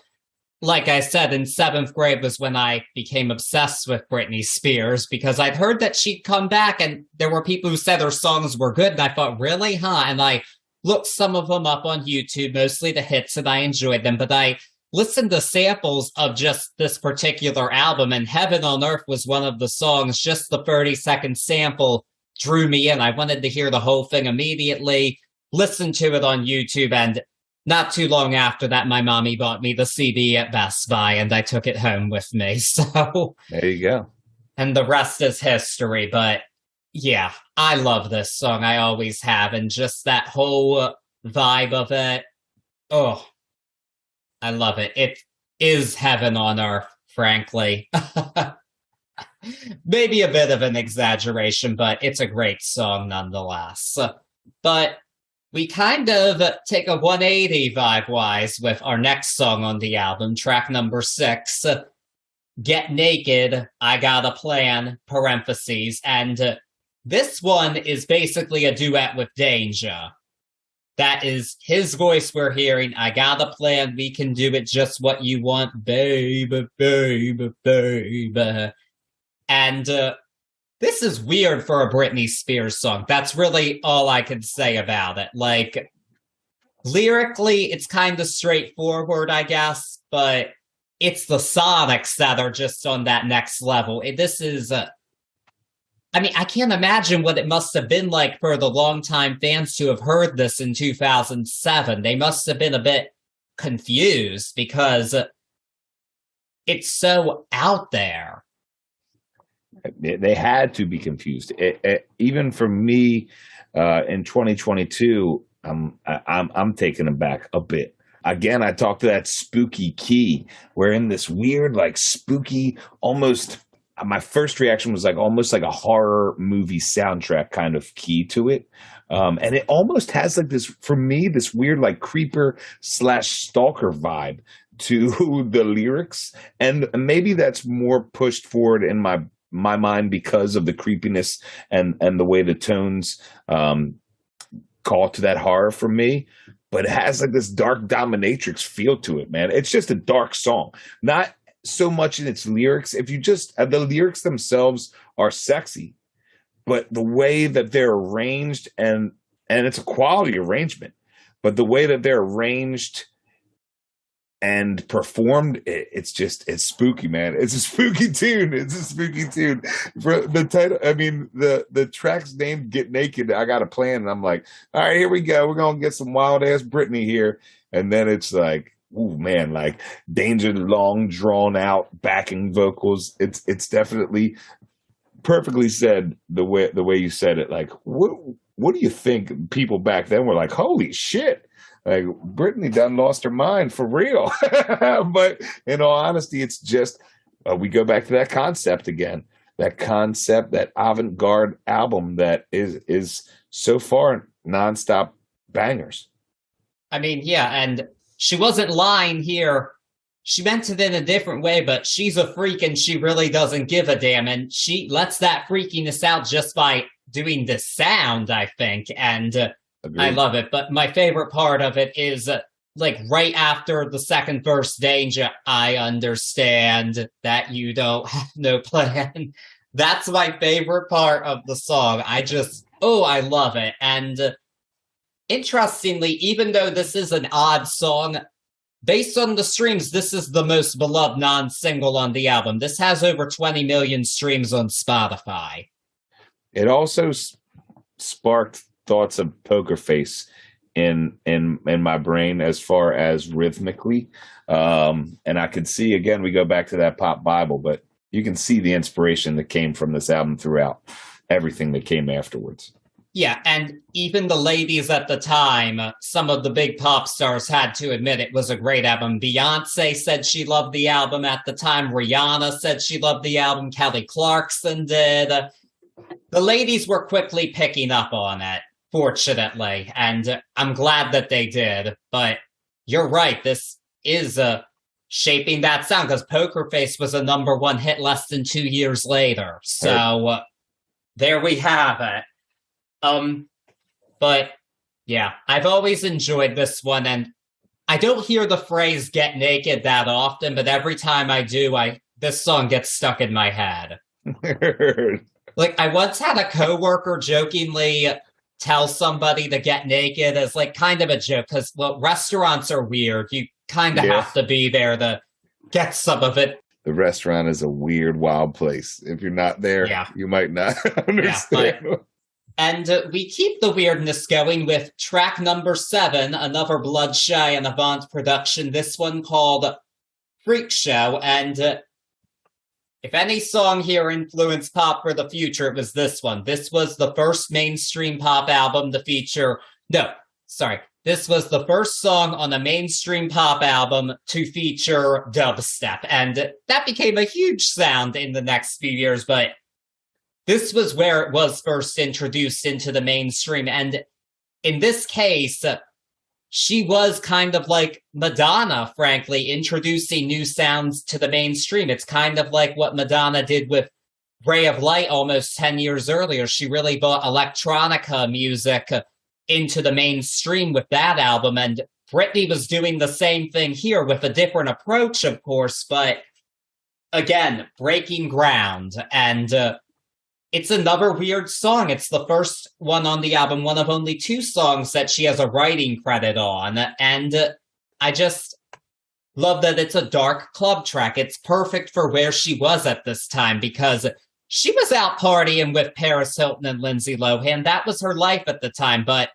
like I said, in 7th grade was when I became obsessed with Britney Spears, because I'd heard that she'd come back and there were people who said her songs were good. And I thought, really? Huh? And I looked some of them up on YouTube, mostly the hits, and I enjoyed them. But I listened to samples of just this particular album, and Heaven on Earth was one of the songs. Just the 30-second sample drew me in. I wanted to hear the whole thing immediately, listened to it on YouTube, and not too long after that, my mommy bought me the CD at Best Buy, and I took it home with me. So there you go. And the rest is history. But Yeah, I love this song. I always have. And just that whole vibe of it. Oh, I love it. It is heaven on earth, frankly. Maybe a bit of an exaggeration, but it's a great song nonetheless. But we kind of take a 180 vibe wise with our next song on the album, track number 6, Get Naked, I Got a Plan, parentheses. And this one is basically a duet with Danger. That is his voice we're hearing. I got a plan. We can do it just what you want, baby, baby, baby. And this is weird for a Britney Spears song. That's really all I can say about it. Like, lyrically, it's kind of straightforward, I guess, but it's the sonics that are just on that next level. This is I mean, I can't imagine what it must have been like for the longtime fans to have heard this in 2007. They must have been a bit confused because it's so out there. They had to be confused. Even for me, in 2022, I'm taken aback a bit. Again, I talked to that spooky key. We're in this weird, like spooky, almost. My first reaction was like almost like a horror movie soundtrack kind of key to it. And it almost has like this, for me, this weird like creeper / stalker vibe to the lyrics. And maybe that's more pushed forward in my mind because of the creepiness and the way the tones call to that horror for me. But it has like this dark dominatrix feel to it, man. It's just a dark song. Not so much in its lyrics. If you just the lyrics themselves are sexy, but the way that they're arranged and it's a quality arrangement, but the way that they're arranged and performed, it's spooky, man. It's a spooky tune. For the title, I mean, the track's named Get Naked, I Got a Plan, and I'm like, all right, here we go. We're gonna get some wild ass Britney here. And then it's like, ooh, man, like Danger, long drawn out backing vocals. It's definitely perfectly said the way you said it. Like, what do you think people back then were like, holy shit, like Britney done lost her mind for real. But in all honesty, it's just we go back to that concept again. That concept, that avant-garde album that is so far nonstop bangers. I mean, yeah, and she wasn't lying here. She meant it in a different way, but she's a freak and she really doesn't give a damn. And she lets that freakiness out just by doing the sound, I think. And I love it. But my favorite part of it is like right after the second verse, Danger, I understand that you don't have no plan. That's my favorite part of the song. I love it. And interestingly, even though this is an odd song, based on the streams, this is the most beloved non-single on the album. This has over 20 million streams on Spotify. It also sparked thoughts of Poker Face in my brain as far as rhythmically. And I could see, again, we go back to that pop Bible, but you can see the inspiration that came from this album throughout everything that came afterwards. Yeah, and even the ladies at the time, some of the big pop stars had to admit it was a great album. Beyonce said she loved the album at the time. Rihanna said she loved the album. Kelly Clarkson did. The ladies were quickly picking up on it, fortunately, and I'm glad that they did. But you're right, this is shaping that sound, because Poker Face was a #1 hit less than 2 years later. So there we have it. But yeah, I've always enjoyed this one, and I don't hear the phrase "get naked" that often, but every time I do, this song gets stuck in my head. Like, I once had a coworker jokingly tell somebody to get naked as like kind of a joke, because restaurants are weird. You kind of have to be there to get some of it. The restaurant is a weird, wild place. If you're not there, you might not understand. Yeah, and we keep the weirdness going with track number 7, another Bloodshy and Avant production, this one called Freak Show. And if any song here influenced pop for the future, it was this one. This was the first mainstream pop album to feature. No, sorry. This was the first song on a mainstream pop album to feature dubstep. And that became a huge sound in the next few years. But this was where it was first introduced into the mainstream. And in this case, she was kind of like Madonna, frankly, introducing new sounds to the mainstream. It's kind of like what Madonna did with Ray of Light almost 10 years earlier. She really brought electronica music into the mainstream with that album. And Britney was doing the same thing here with a different approach, of course, but again, breaking ground. And it's another weird song. It's the first one on the album, one of only 2 songs that she has a writing credit on. And I just love that it's a dark club track. It's perfect for where she was at this time because she was out partying with Paris Hilton and Lindsay Lohan. That was her life at the time, but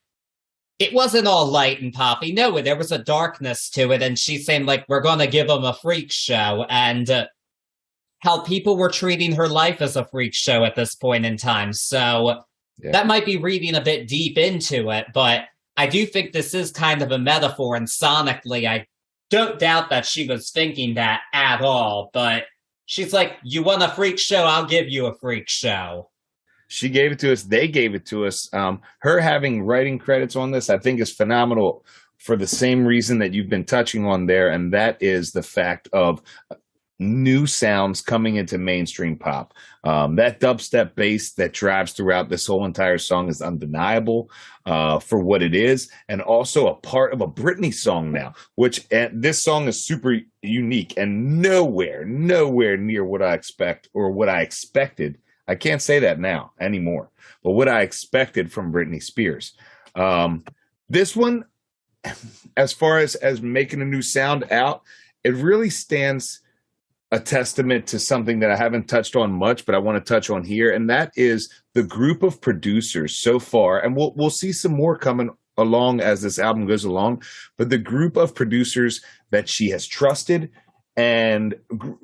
it wasn't all light and poppy. No, there was a darkness to it. And she's saying, like, we're going to give them a freak show. And how people were treating her life as a freak show at this point in time. So that might be reading a bit deep into it, but I do think this is kind of a metaphor. And sonically, I don't doubt that she was thinking that at all. But she's like, you want a freak show? I'll give you a freak show. She gave it to us. They gave it to us. Her having writing credits on this, I think, is phenomenal for the same reason that you've been touching on there. And that is the fact of new sounds coming into mainstream pop. That dubstep bass that drives throughout this whole entire song is undeniable for what it is, and also a part of a Britney song now, which this song is super unique and nowhere near what I expect or what I expected. I can't say that now anymore, but what I expected from Britney Spears. This one, as far as making a new sound out, it really stands a testament to something that I haven't touched on much, but I want to touch on here, and that is the group of producers so far, and we'll see some more coming along as this album goes along, but the group of producers that she has trusted, and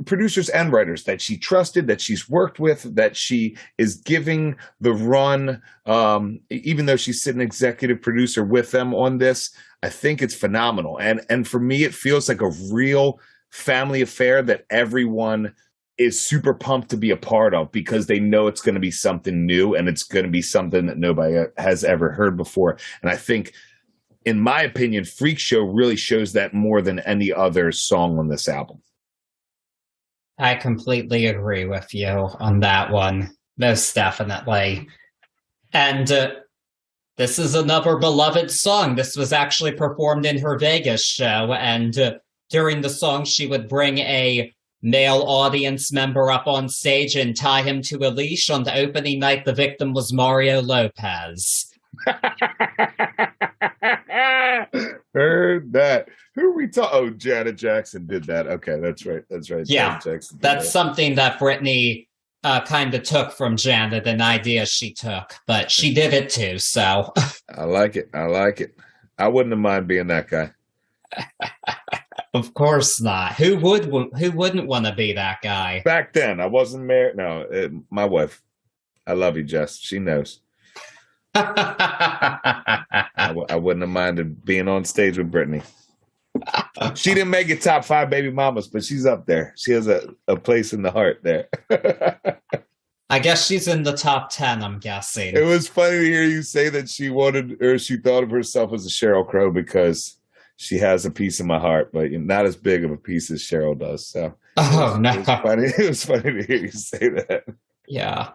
producers and writers that she trusted, that she's worked with, that she is giving the run, even though she's sitting executive producer with them on this, I think it's phenomenal. And for me, it feels like a real family affair that everyone is super pumped to be a part of because they know it's going to be something new and it's going to be something that nobody has ever heard before. And I think, in my opinion, Freak Show really shows that more than any other song on this album. I completely agree with you on that one. Most definitely. And this is another beloved song. This was actually performed in her Vegas show. And during the song, she would bring a male audience member up on stage and tie him to a leash. On the opening night, the victim was Mario Lopez. Heard that. Who are we talking? Oh, Janet Jackson did that. Okay, that's right. Yeah, that's something that Britney kind of took from Janet, an idea she took, but she did it too, so. I like it. I wouldn't have mind being that guy. Of course not. Who wouldn't want to be that guy? Back then, I wasn't married. No, my wife. I love you, Jess. She knows. I wouldn't have minded being on stage with Britney. She didn't make it top 5 baby mamas, but she's up there. She has a place in the heart there. I guess she's in the top 10, I'm guessing. It was funny to hear you say that she thought of herself as a Sheryl Crow because she has a piece in my heart, but not as big of a piece as Sheryl does. So it was funny to hear you say that. Yeah.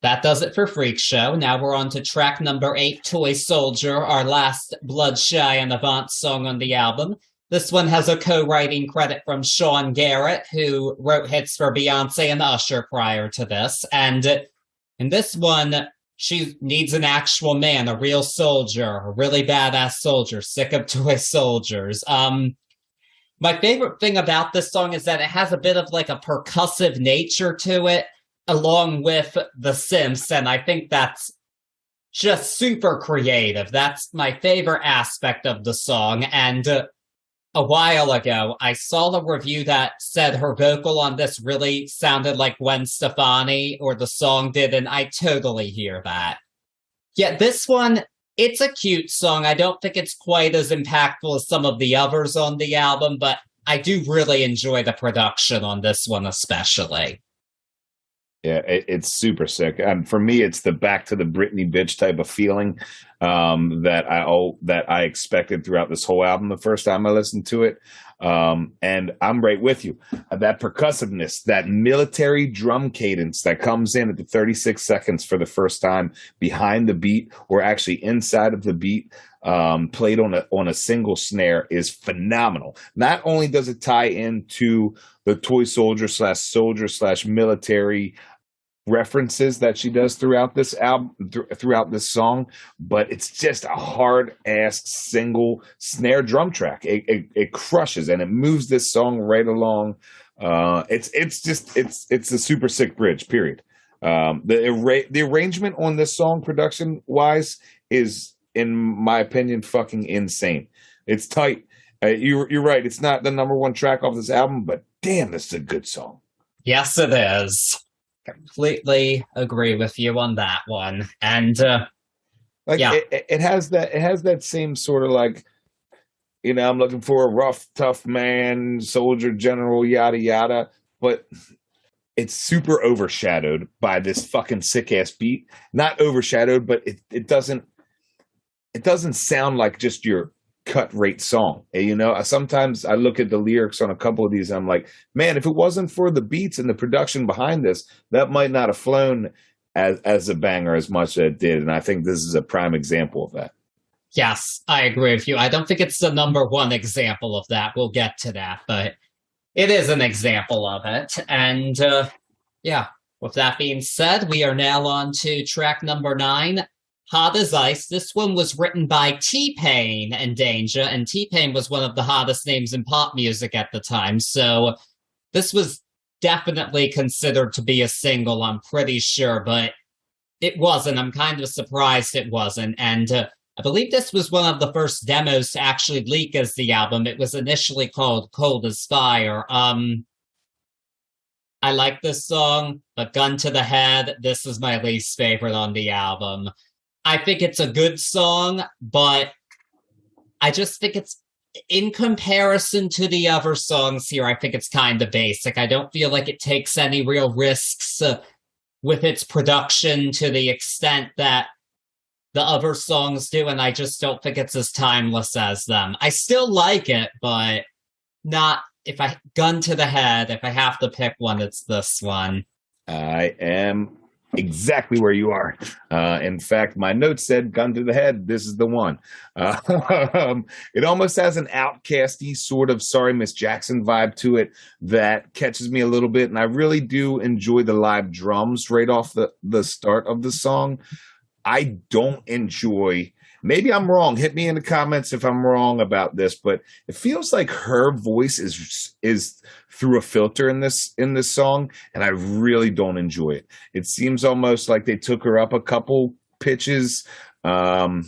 That does it for Freak Show. Now we're on to track number 8, Toy Soldier, our last Bloodshy and Avant song on the album. This one has a co-writing credit from Sean Garrett, who wrote hits for Beyonce and Usher prior to this. And in this one, she needs an actual man, a real soldier, a really badass soldier, sick of toy soldiers. My favorite thing about this song is that it has a bit of like a percussive nature to it, along with the synths, and I think that's just super creative. That's my favorite aspect of the song, and a while ago, I saw a review that said her vocal on this really sounded like Gwen Stefani, or the song did, and I totally hear that. Yeah, this one, it's a cute song. I don't think it's quite as impactful as some of the others on the album, but I do really enjoy the production on this one, especially. Yeah, it's super sick. And for me, it's the back to the Britney bitch type of feeling that I expected throughout this whole album the first time I listened to it. And I'm right with you. That percussiveness, that military drum cadence that comes in at the 36 seconds for the first time behind the beat, or actually inside of the beat, played on a single snare, is phenomenal. Not only does it tie into the toy soldier/military references that she does throughout this album, throughout this song, but it's just a hard ass single snare drum track. It crushes and it moves this song right along. It's a super sick bridge. Period. The arrangement on this song, production wise, is, in my opinion, fucking insane. It's tight. You're right. It's not the number one track off this album, but damn, this is a good song. Yes, it is. Completely agree with you on that one. And it has that same sort of like, I'm looking for a rough, tough man, soldier, general, yada yada, but it's super overshadowed by this fucking sick ass beat. Not overshadowed, but it doesn't sound like just your cut rate song. Sometimes I look at the lyrics on a couple of these and I'm like, man, if it wasn't for the beats and the production behind this, that might not have flown as a banger as much as it did. And I think this is a prime example of that. Yes, I agree with you. I don't think it's the number one example of that. We'll get to that, but it is an example of it. And with that being said, we are now on to track number 9, Hot as Ice. This one was written by T-Pain and Danger, and T-Pain was one of the hottest names in pop music at the time, so this was definitely considered to be a single, I'm pretty sure, but it wasn't. I'm kind of surprised it wasn't, and I believe this was one of the first demos to actually leak as the album. It was initially called Cold as Fire. I like this song, but gun to the head, this is my least favorite on the album. I think it's a good song, but I just think it's, in comparison to the other songs here, I think it's kind of basic. I don't feel like it takes any real risks with its production to the extent that the other songs do, and I just don't think it's as timeless as them. I still like it, but not, gun to the head, if I have to pick one, it's this one. I am exactly where you are. In fact, my note said gun to the head. This is the one. It almost has an outcasty sort of Sorry Miss Jackson vibe to it that catches me a little bit. And I really do enjoy the live drums right off the start of the song. I don't enjoy, maybe I'm wrong, hit me in the comments if I'm wrong about this, but it feels like her voice is through a filter in this song, and I really don't enjoy it. It seems almost like they took her up a couple pitches, and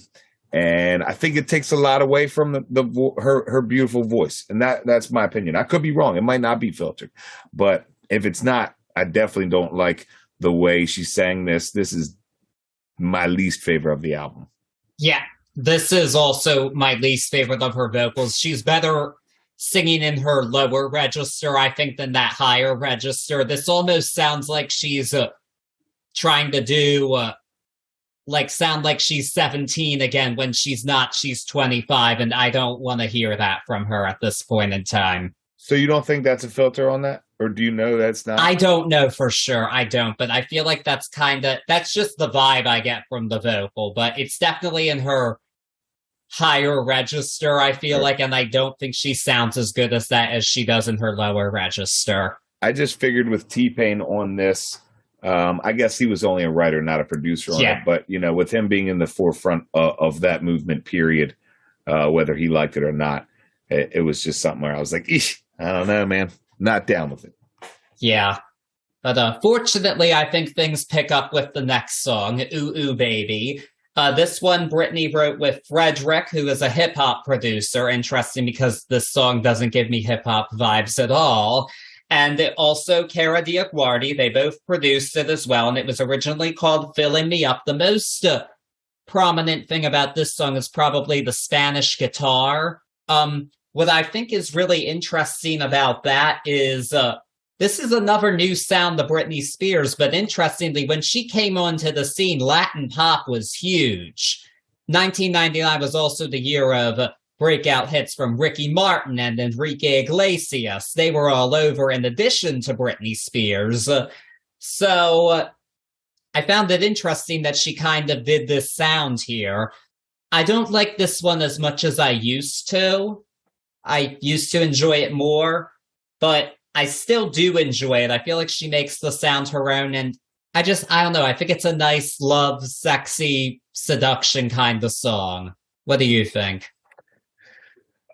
I think it takes a lot away from her beautiful voice, and that's my opinion. I could be wrong. It might not be filtered, but if it's not, I definitely don't like the way she sang this. This is my least favorite of the album. Yeah, this is also my least favorite of her vocals. She's better singing in her lower register, I think, than that higher register. This almost sounds like she's trying to do, sound like she's 17 again when she's not. She's 25, and I don't want to hear that from her at this point in time. So you don't think that's a filter on that? Or do you know that's not? I don't know for sure. I don't, but I feel like that's just the vibe I get from the vocal, but it's definitely in her higher register, I feel like, and I don't think she sounds as good as that as she does in her lower register. I just figured with T-Pain on this, I guess he was only a writer, not a producer on it, but, with him being in the forefront of that movement period, whether he liked it or not, it was just something where I was like, eesh, I don't know, man. Not down with it. Yeah. But fortunately, I think things pick up with the next song, Ooh Ooh Baby. This one Britney wrote with Frederick, who is a hip hop producer. Interesting because this song doesn't give me hip hop vibes at all. And also Cara Diaguardi. They both produced it as well. And it was originally called Filling Me Up. The most prominent thing about this song is probably the Spanish guitar. What I think is really interesting about that is this is another new sound to Britney Spears, but interestingly, when she came onto the scene, Latin pop was huge. 1999 was also the year of breakout hits from Ricky Martin and Enrique Iglesias. They were all over in addition to Britney Spears. So I found it interesting that she kind of did this sound here. I don't like this one as much as I used to. I used to enjoy it more, but I still do enjoy it. I feel like she makes the sound her own, and I don't know. I think it's a nice, love, sexy, seduction kind of song. What do you think?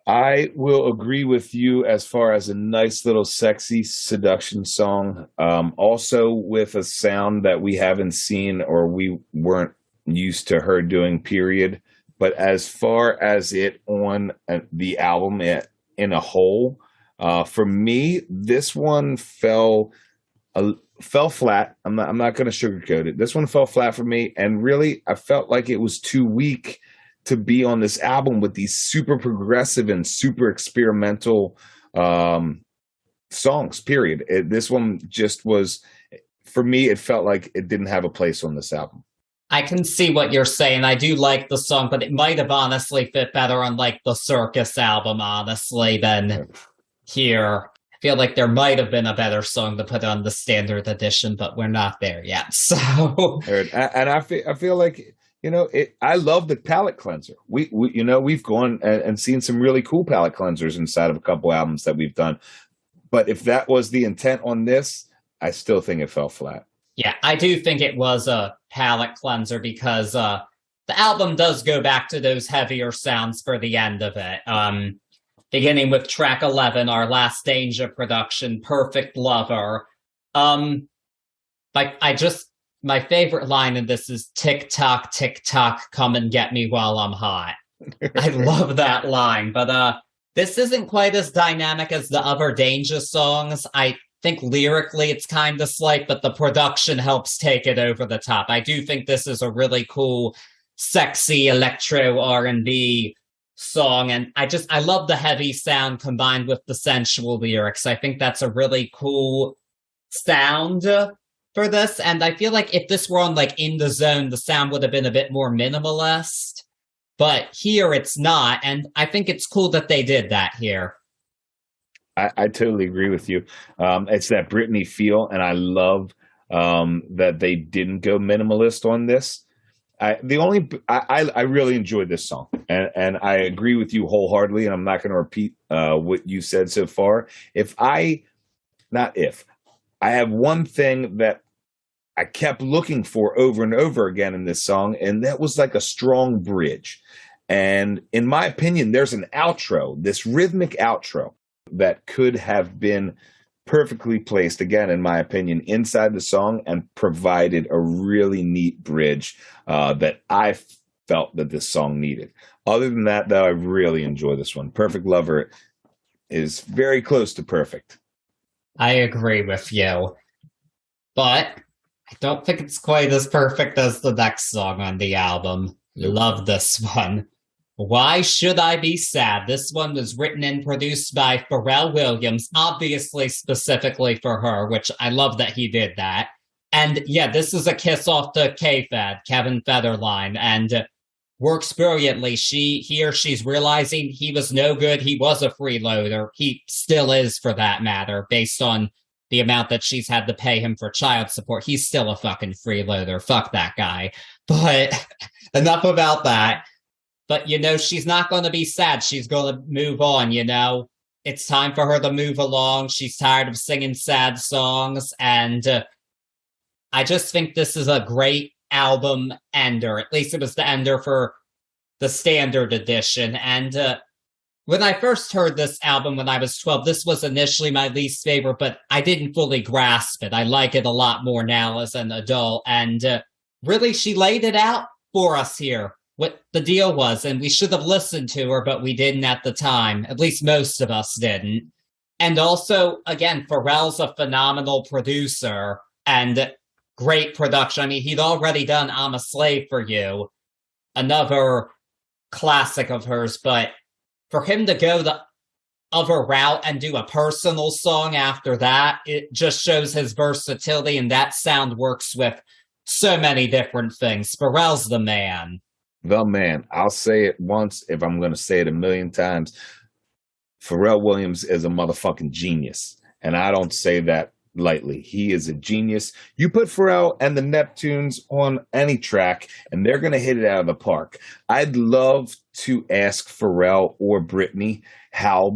I will agree with you as far as a nice little sexy seduction song. Also with a sound that we haven't seen or we weren't used to her doing, period. But as far as it on the album in a whole, for me, this one fell flat. I'm not going to sugarcoat it. This one fell flat for me, and really, I felt like it was too weak to be on this album with these super progressive and super experimental songs. Period. This one just was, for me, it felt like it didn't have a place on this album. I can see what you're saying. I do like the song, but it might have honestly fit better on like the Circus album, honestly, than here. I feel like there might have been a better song to put on the standard edition, but we're not there yet. So, and I feel like, you know, I love the palette cleanser. We've gone and seen some really cool palette cleansers inside of a couple albums that we've done. But if that was the intent on this, I still think it fell flat. Yeah, I do think it was a palette cleanser because the album does go back to those heavier sounds for the end of it. Beginning with track 11, our last Danger production, Perfect Lover. My favorite line in this is tick tock, come and get me while I'm hot. I love that line, but this isn't quite as dynamic as the other Danger songs. I think lyrically it's kind of slight, but the production helps take it over the top. I do think this is a really cool, sexy electro R&B song, and I love the heavy sound combined with the sensual lyrics. I think that's a really cool sound for this, and I feel like if this were on like In the Zone, the sound would have been a bit more minimalist, but here it's not, and I think it's cool that they did that here. I totally agree with you. It's that Britney feel, and I love that they didn't go minimalist on this. I really enjoyed this song, and I agree with you wholeheartedly, and I'm not going to repeat what you said so far. I have one thing that I kept looking for over and over again in this song, and that was like a strong bridge. And in my opinion, there's an outro, this rhythmic outro, that could have been perfectly placed, again, in my opinion, inside the song and provided a really neat bridge that I felt that this song needed. Other than that, though, I really enjoy this one. Perfect Lover is very close to perfect. I agree with you, but I don't think it's quite as perfect as the next song on the album. Love this one. Why Should I Be Sad? This one was written and produced by Pharrell Williams, obviously specifically for her, which I love that he did that. And yeah, this is a kiss off to K-Fed, Kevin Federline, and works brilliantly. She's realizing he was no good. He was a freeloader. He still is, for that matter, based on the amount that she's had to pay him for child support. He's still a fucking freeloader. Fuck that guy. But enough about that. But, you know, she's not going to be sad. She's going to move on, you know. It's time for her to move along. She's tired of singing sad songs. And I just think this is a great album ender. At least it was the ender for the standard edition. And when I first heard this album when I was 12, this was initially my least favorite, but I didn't fully grasp it. I like it a lot more now as an adult. And really, she laid it out for us here what the deal was, and we should have listened to her, but we didn't at the time. At least most of us didn't. And also, again, Pharrell's a phenomenal producer and great production. I mean, he'd already done I'm a Slave for You, another classic of hers, but for him to go the other route and do a personal song after that, it just shows his versatility, and that sound works with so many different things. Pharrell's the man. The man. I'll say it once if I'm going to say it a million times. Pharrell Williams is a motherfucking genius, and I don't say that lightly. He is a genius. You put Pharrell and the Neptunes on any track, and they're going to hit it out of the park. I'd love to ask Pharrell or Britney how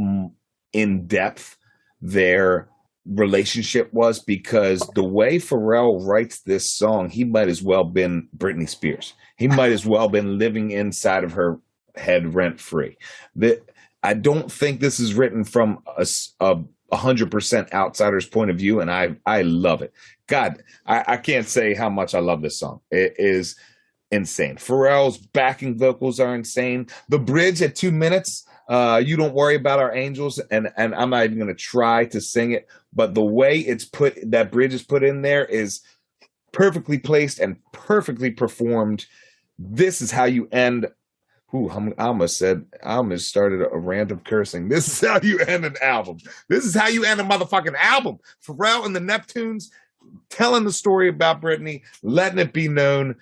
in depth their relationship was, because the way Pharrell writes this song, he might as well been Britney Spears. He might as well been living inside of her head rent free. I don't think this is written from a 100% outsider's point of view, and I love it. God, I can't say how much I love this song. It is insane. Pharrell's backing vocals are insane. The bridge at 2 minutes, You Don't Worry About Our Angels, and I'm not even going to try to sing it, but the way it's put, that bridge is put in there, is perfectly placed and perfectly performed. This is how you end. I almost started a rant of cursing. This is how you end an album. This is how you end a motherfucking album. Pharrell and the Neptunes telling the story about Britney, letting it be known.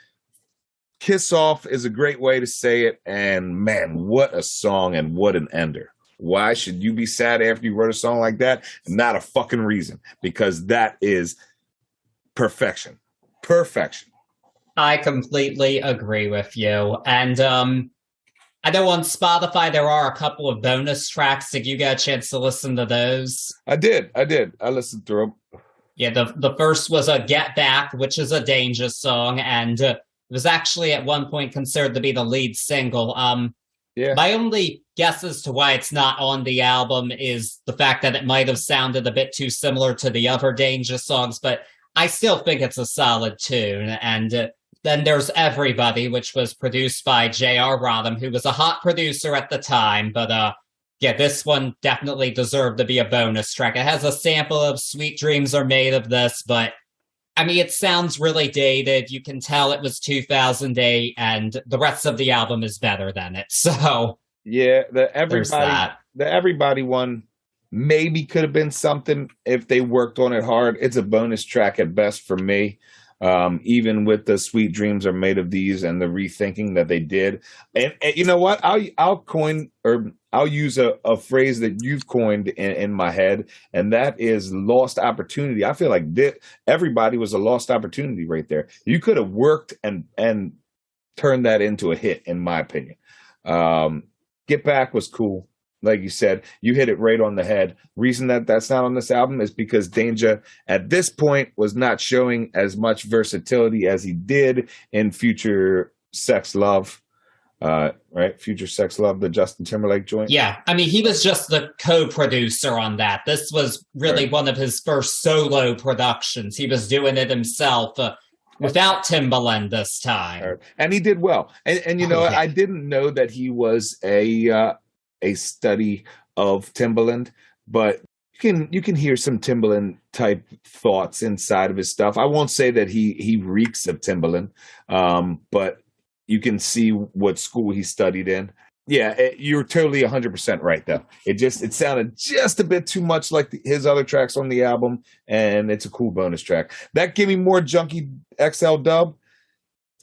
Kiss Off is a great way to say it. And man, what a song and what an ender. Why should you be sad after you wrote a song like that? Not a fucking reason, because that is perfection. Perfection. I completely agree with you. And I know on Spotify there are a couple of bonus tracks. Did you get a chance to listen to those? I did. I listened through them. Yeah, the first was a Get Back, which is a Danger song, and it was actually at one point considered to be the lead single. Yeah. My only guess as to why it's not on the album is the fact that it might have sounded a bit too similar to the other Danger songs, but I still think it's a solid tune. And then there's Everybody, which was produced by J.R. Rodham, who was a hot producer at the time. But yeah, this one definitely deserved to be a bonus track. It has a sample of Sweet Dreams Are Made of This, but I mean, it sounds really dated. You can tell it was 2008, and the rest of the album is better than it. So yeah, the Everybody one maybe could have been something if they worked on it hard. It's a bonus track at best for me. Even with the Sweet Dreams Are Made of These and the rethinking that they did. And you know what? I'll use a phrase that you've coined in my head, and that is lost opportunity. I feel like Everybody was a lost opportunity right there. You could have worked and turned that into a hit, in my opinion. Get Back was cool. Like you said, you hit it right on the head. Reason that that's not on this album is because Danger at this point was not showing as much versatility as he did in Future Sex Love, right? Future Sex Love, the Justin Timberlake joint. Yeah, I mean, he was just the co-producer on that. This was really one of his first solo productions. He was doing it himself without Timbaland this time. And he did well. And you know, I didn't know that he was a study of Timbaland, but you can hear some Timbaland type thoughts inside of his stuff. I won't say that he reeks of Timbaland, but you can see what school he studied in. Yeah, you're totally 100% right though. It sounded just a bit too much like his other tracks on the album, and it's a cool bonus track. That Gimme More Junkie XL dub,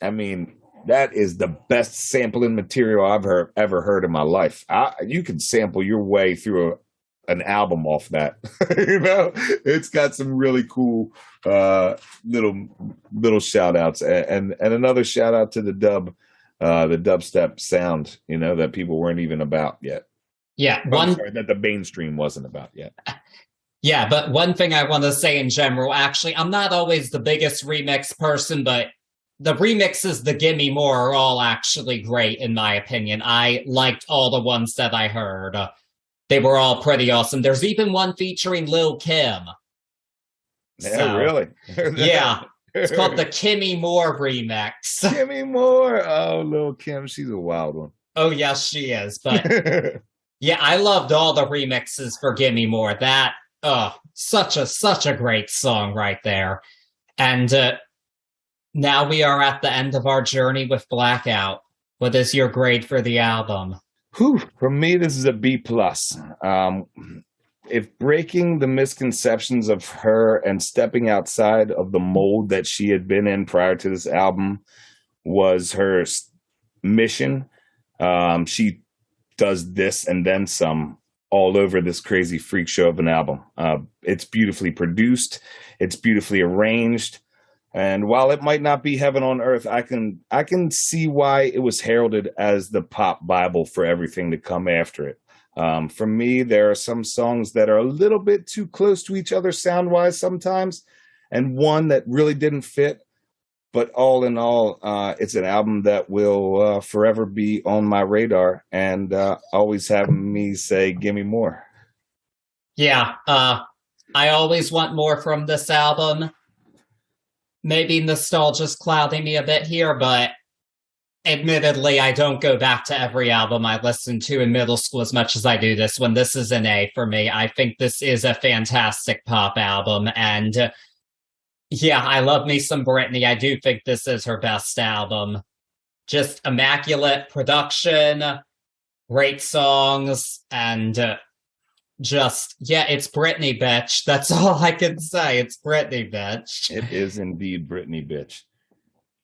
I mean, that is the best sampling material I've ever heard in my life. You can sample your way through an album off that. You know, it's got some really cool little shout outs, and another shout out to the dubstep sound, you know, that people weren't even about yet. Yeah, that the mainstream wasn't about yet. Yeah, but one thing I want to say in general, actually, I'm not always the biggest remix person, but the remixes, the Gimme More, are all actually great, in my opinion. I liked all the ones that I heard. They were all pretty awesome. There's even one featuring Lil' Kim. Yeah, really? Yeah. It's called the Gimme More remix. Gimme More. Oh, little Kim, she's a wild one. Oh, yes, she is. But yeah, I loved all the remixes for Gimme More. That, such a great song right there. And now we are at the end of our journey with Blackout. What is your grade for the album? Whew, for me, this is a B+. If breaking the misconceptions of her and stepping outside of the mold that she had been in prior to this album was her mission, she does this and then some all over this crazy freak show of an album. It's beautifully produced. It's beautifully arranged. And while it might not be heaven on earth, I can see why it was heralded as the pop Bible for everything to come after it. For me, there are some songs that are a little bit too close to each other sound-wise sometimes, and one that really didn't fit. But all in all, it's an album that will forever be on my radar and always have me say, "Gimme more." Yeah, I always want more from this album. Maybe nostalgia's clouding me a bit here, but admittedly, I don't go back to every album I listened to in middle school as much as I do this one. This is an A for me. I think this is a fantastic pop album. And yeah, I love me some Britney. I do think this is her best album. Just immaculate production, great songs, and it's Britney, bitch. That's all I can say. It's Britney, bitch. It is indeed Britney, bitch.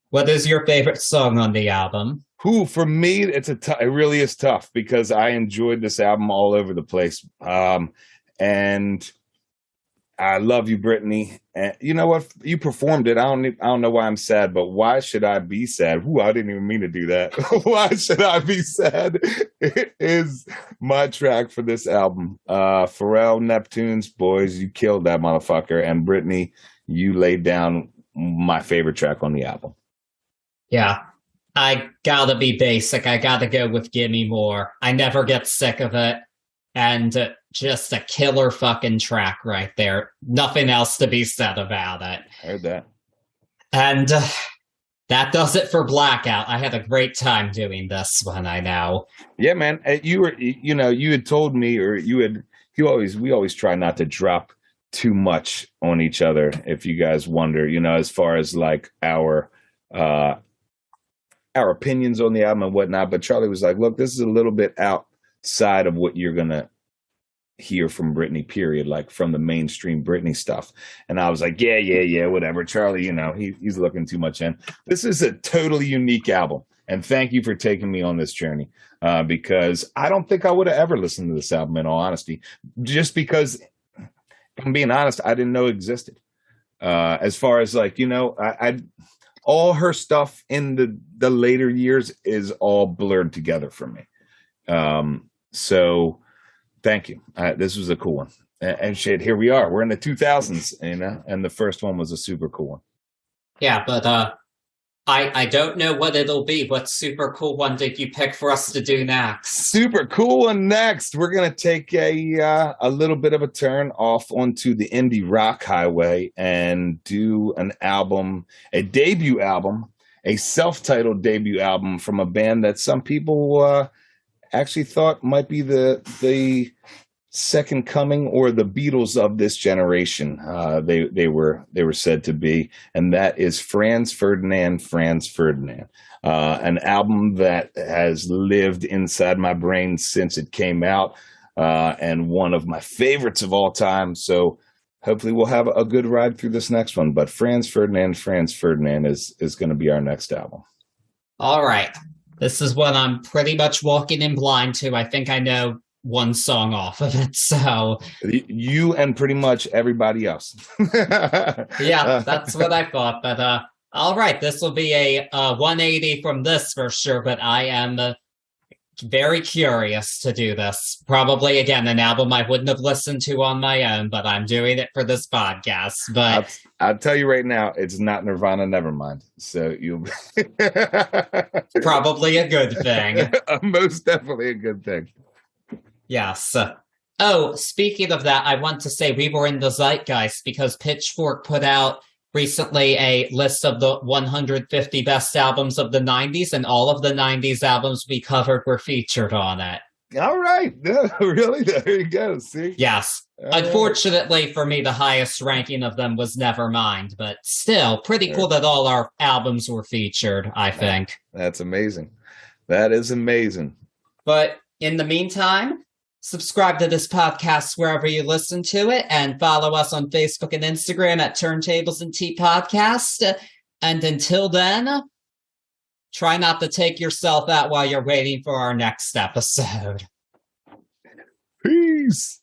What is your favorite song on the album? For me, it really is tough because I enjoyed this album all over the place. And I love you, Britney. And you know what? You performed it. I don't know why I'm sad, but why should I be sad? I didn't even mean to do that. Why should I be sad? It is my track for this album. Pharrell, Neptune's Boys, you killed that motherfucker. And Britney, you laid down my favorite track on the album. Yeah, I gotta be basic. I gotta go with Gimme More. I never get sick of it. And just a killer fucking track right there. Nothing else to be said about it. Heard that. And that does it for Blackout. I had a great time doing this one, I know. Yeah, man. You had told me, or we always try not to drop too much on each other, if you guys wonder, as far as like our opinions on the album and whatnot. But Charlie was like, look, this is a little bit outside of what you're gonna hear from Britney, period, like from the mainstream Britney stuff. And I was like, yeah, whatever. Charlie, he's looking too much in. This is a totally unique album. And thank you for taking me on this journey, because I don't think I would have ever listened to this album, in all honesty, just because, if I'm being honest, I didn't know it existed. As far as like, I all her stuff in the later years is all blurred together for me. So thank you. This was a cool one. And shit, here we are. We're in the 2000s, and the first one was a super cool one. Yeah, but I don't know what it'll be. What super cool one did you pick for us to do next? Super cool one next. We're going to take a little bit of a turn off onto the indie rock highway and do an album, a debut album, a self-titled debut album from a band that some people actually thought might be the second coming or the Beatles of this generation. They were said to be, and that is Franz Ferdinand. An album that has lived inside my brain since it came out, and one of my favorites of all time. So hopefully we'll have a good ride through this next one. But Franz Ferdinand is going to be our next album. All right. This is what I'm pretty much walking in blind to. I think I know one song off of it, so... You and pretty much everybody else. Yeah, that's what I thought, but all right, this will be a 180 from this for sure, but I am very curious to do this. Probably, again, an album I wouldn't have listened to on my own, but I'm doing it for this podcast. But I'll tell you right now, it's not Nirvana, Nevermind. So you'll probably a good thing. Most definitely a good thing. Yes. Oh, speaking of that, I want to say we were in the zeitgeist because Pitchfork put out recently a list of the 150 best albums of the 90s, and all of the 90s albums we covered were featured on it. All right. No, really? There you go. See? Yes. All Unfortunately for me, the highest ranking of them was Nevermind, but still pretty cool that all our albums were featured, I think. That's amazing. That is amazing. But in the meantime, subscribe to this podcast wherever you listen to it, and follow us on Facebook and Instagram at Turntables and Tea Podcast. And until then, try not to take yourself out while you're waiting for our next episode. Peace.